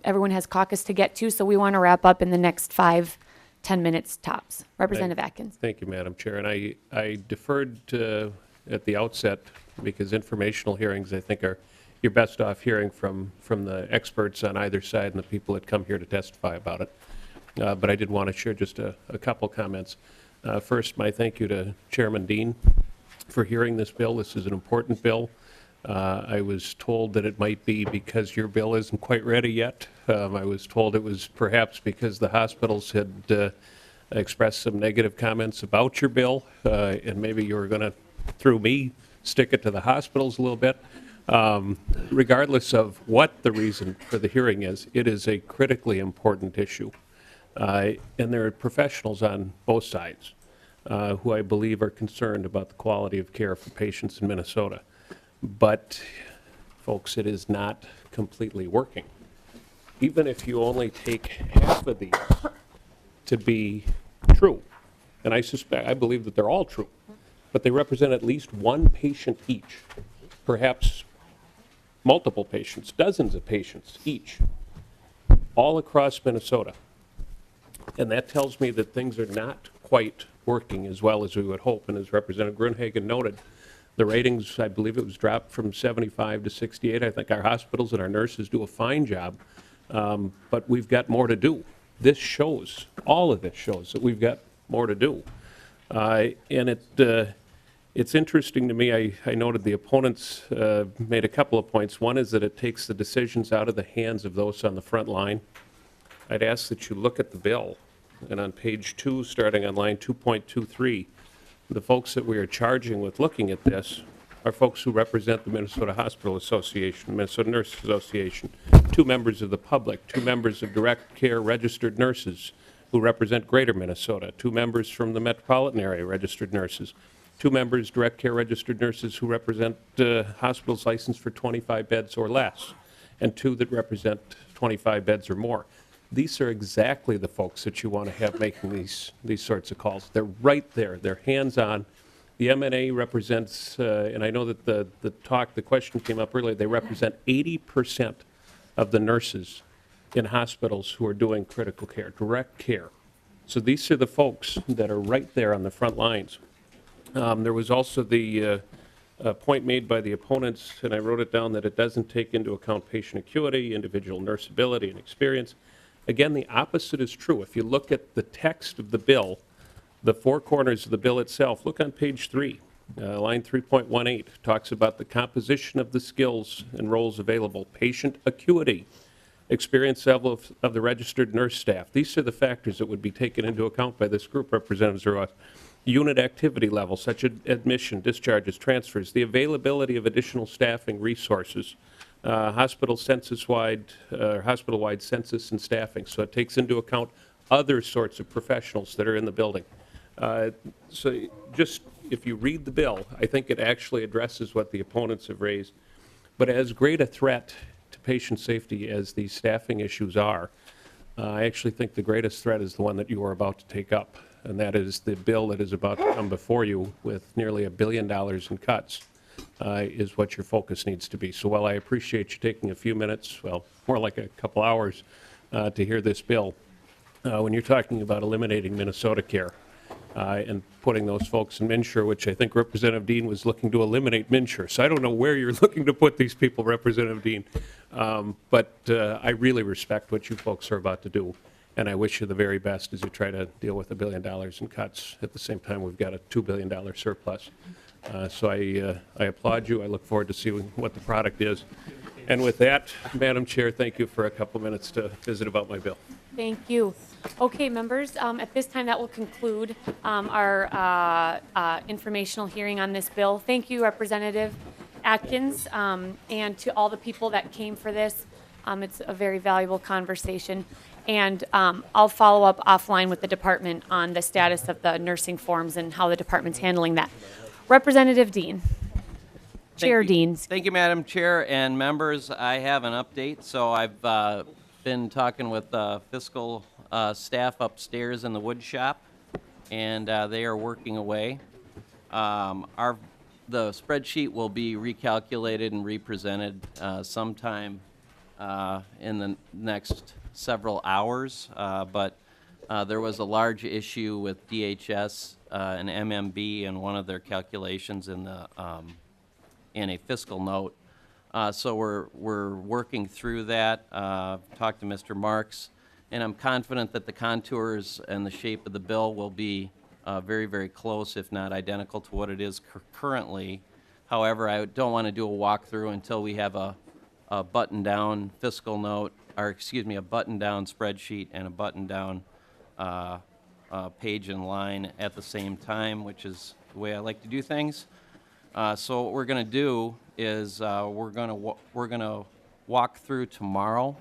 everyone has caucus to get to, so we want to wrap up in the next 5-10 minutes tops. Representative Atkins. Thank you, Madam Chair. And I deferred at the outset because informational hearings, I think, are you're best off hearing from the experts on either side and the people that come here to testify about it. But I did want to share just a couple comments. First, my thank you to Chairman Dean for hearing this bill. This is an important bill. I was told that it might be because your bill isn't quite ready yet. I was told it was perhaps because the hospitals had expressed some negative comments about your bill, and maybe you were going to, through me, stick it to the hospitals a little bit. Regardless of what the reason for the hearing is, it is a critically important issue. And there are professionals on both sides who I believe are concerned about the quality of care for patients in Minnesota. But, folks, it is not completely working. Even if you only take half of these to be true, and I believe that they're all true, but they represent at least one patient each, perhaps multiple patients, dozens of patients each, all across Minnesota. And that tells me that things are not quite working as well as we would hope. And as Representative Gruenhagen noted, the ratings, I believe it was dropped from 75 to 68. I think our hospitals and our nurses do a fine job, but we've got more to do. This shows, all of this shows that we've got more to do. And it's interesting to me, I noted the opponents made a couple of points. One is that it takes the decisions out of the hands of those on the front line. I'd ask that you look at the bill, and on page 2, starting on line 2.23, the folks that we are charging with looking at this are folks who represent the Minnesota Hospital Association, Minnesota Nurses Association, 2 members of the public, 2 members of direct care registered nurses who represent Greater Minnesota, 2 members from the metropolitan area registered nurses, 2 members direct care registered nurses who represent hospitals licensed for 25 beds or less, and 2 that represent 25 beds or more. These are exactly the folks that you want to have making these sorts of calls. They're right there. They're hands-on. The M&A represents, and I know that the question came up earlier, they represent 80% of the nurses in hospitals who are doing critical care, direct care. So these are the folks that are right there on the front lines. There was also the point made by the opponents, and I wrote it down, that it doesn't take into account patient acuity, individual nurse ability, and experience. Again, the opposite is true. If you look at the text of the bill, the 4 corners of the bill itself, look on page 3, line 3.18, talks about the composition of the skills and roles available, patient acuity, experience level of the registered nurse staff. These are the factors that would be taken into account by this group, Representative Ruas. Unit activity levels, such as admission, discharges, transfers, the availability of additional staffing resources, hospital census-wide, hospital-wide census and staffing. So it takes into account other sorts of professionals that are in the building. So just, if you read the bill, I think it actually addresses what the opponents have raised. But as great a threat to patient safety as these staffing issues are, I actually think the greatest threat is the one that you are about to take up, and that is the bill that is about to come before you with nearly $1 billion in cuts. Is what your focus needs to be. So while I appreciate you taking a few minutes, well, more like a couple hours, to hear this bill, when you're talking about eliminating Minnesota Care and putting those folks in MNsure, which I think Representative Dean was looking to eliminate MNsure. So I don't know where you're looking to put these people, Representative Dean, but I really respect what you folks are about to do, and I wish you the very best as you try to deal with $1 billion in cuts. At the same time, we've got a $2 billion surplus. So I applaud you. I look forward to seeing what the product is. And with that, Madam Chair, thank you for a couple minutes to visit about my bill. Thank you. Okay, members, at this time that will conclude our informational hearing on this bill. Thank you, Representative Atkins, and to all the people that came for this. It's a very valuable conversation. And I'll follow up offline with the department on the status of the nursing forms and how the department's handling that. Representative Dean. Chair Thank you. Deans. Thank you, Madam Chair and members. I have an update. So I've been talking with fiscal staff upstairs in the wood shop, and they are working away. The spreadsheet will be recalculated and represented sometime in the next several hours, but there was a large issue with DHS and MMB and one of their calculations in a fiscal note. So we're working through that. Talked to Mr. Marks, and I'm confident that the contours and the shape of the bill will be very, very close, if not identical to what it is currently. However, I don't want to do a walkthrough until we have a button-down fiscal note, or excuse me, a button-down spreadsheet and a button-down page and line at the same time, which is the way I like to do things. So what we're going to do is we're going to walk through tomorrow,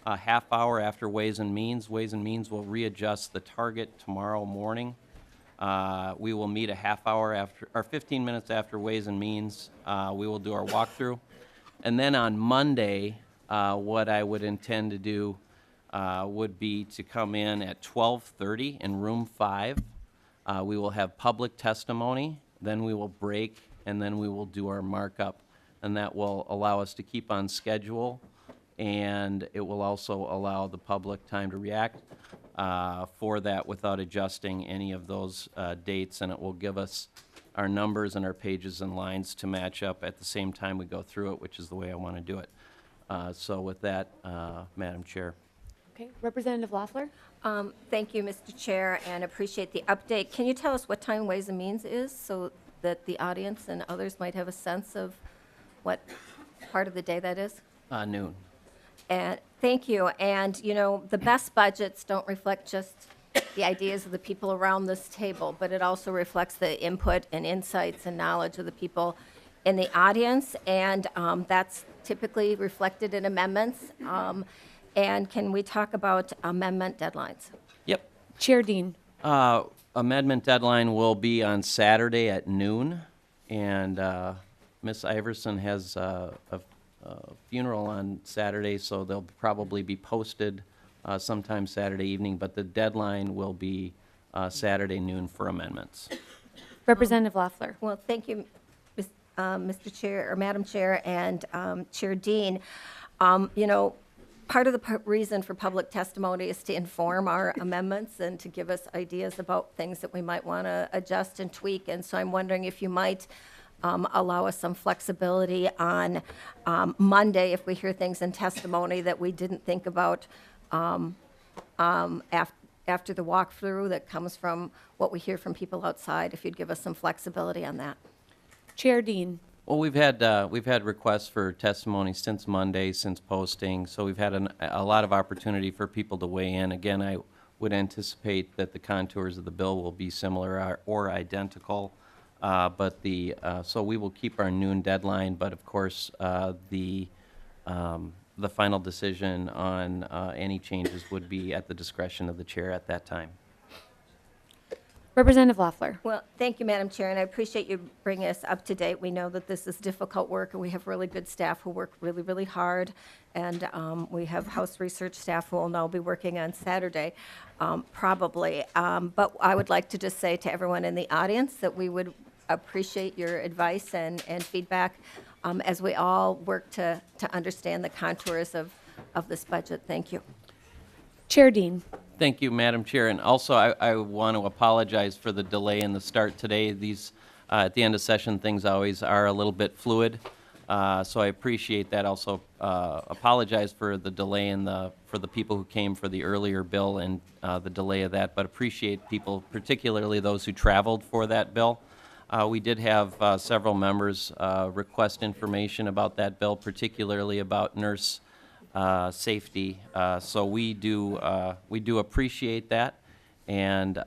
a half hour after Ways and Means. Ways and Means will readjust the target tomorrow morning. We will meet a half hour after, or 15 minutes after Ways and Means. We will do our walkthrough. And then on Monday, what I would intend to do would be to come in at 12:30 in room 5. We will have public testimony, then we will break, and then we will do our markup. And that will allow us to keep on schedule, and it will also allow the public time to react for that without adjusting any of those dates, and it will give us our numbers and our pages and lines to match up at the same time we go through it, which is the way I want to do it. So with that, Madam Chair. Okay, Representative Loeffler. Thank you, Mr. Chair, and appreciate the update. Can you tell us what time Ways and Means is so that the audience and others might have a sense of what part of the day that is? Noon. And thank you. And, you know, the best budgets don't reflect just the ideas of the people around this table, but it also reflects the input and insights and knowledge of the people in the audience, and that's typically reflected in amendments. And can we talk about amendment deadlines? Yep. Chair Dean. Amendment deadline will be on Saturday at noon, and Ms. Iverson has a funeral on Saturday, so they'll probably be posted sometime Saturday evening, but the deadline will be Saturday noon for amendments. Representative Loeffler. Well, thank you, Mr. Chair, or Madam Chair, and Chair Dean. You know, part of the reason for public testimony is to inform our amendments and to give us ideas about things that we might want to adjust and tweak. And so I'm wondering if you might allow us some flexibility on Monday if we hear things in testimony that we didn't think about after the walkthrough that comes from what we hear from people outside, if you'd give us some flexibility on that. Chair Dean. Well, we've had requests for testimony since Monday, since posting, so we've had a lot of opportunity for people to weigh in. Again, I would anticipate that the contours of the bill will be similar or identical, but so we will keep our noon deadline. But of course, the final decision on any changes would be at the discretion of the chair at that time. Representative Loeffler. Well, thank you, Madam Chair, and I appreciate you bringing us up to date. We know that this is difficult work, and we have really good staff who work really, really hard, and we have House research staff who will now be working on Saturday, probably. But I would like to just say to everyone in the audience that we would appreciate your advice and feedback as we all work to understand the contours of this budget. Thank you. Chair Dean. Thank you, Madam Chair. And also, I want to apologize for the delay in the start today. These, at the end of session, things always are a little bit fluid. So I appreciate that. Also, apologize for the delay for the people who came for the earlier bill and the delay of that, but appreciate people, particularly those who traveled for that bill. We did have several members request information about that bill, particularly about nurse safety. So we do appreciate that, and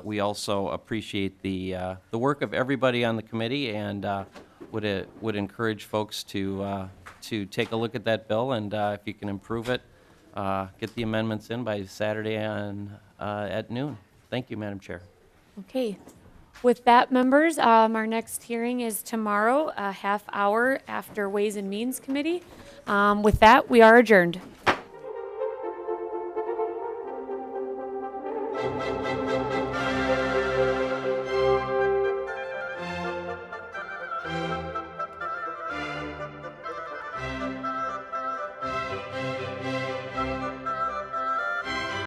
we also appreciate the work of everybody on the committee, and would encourage folks to take a look at that bill, and if you can improve it, get the amendments in by Saturday at noon. Thank you, Madam Chair. Okay. With that, members, our next hearing is tomorrow, a half hour after Ways and Means Committee. With that, we are adjourned.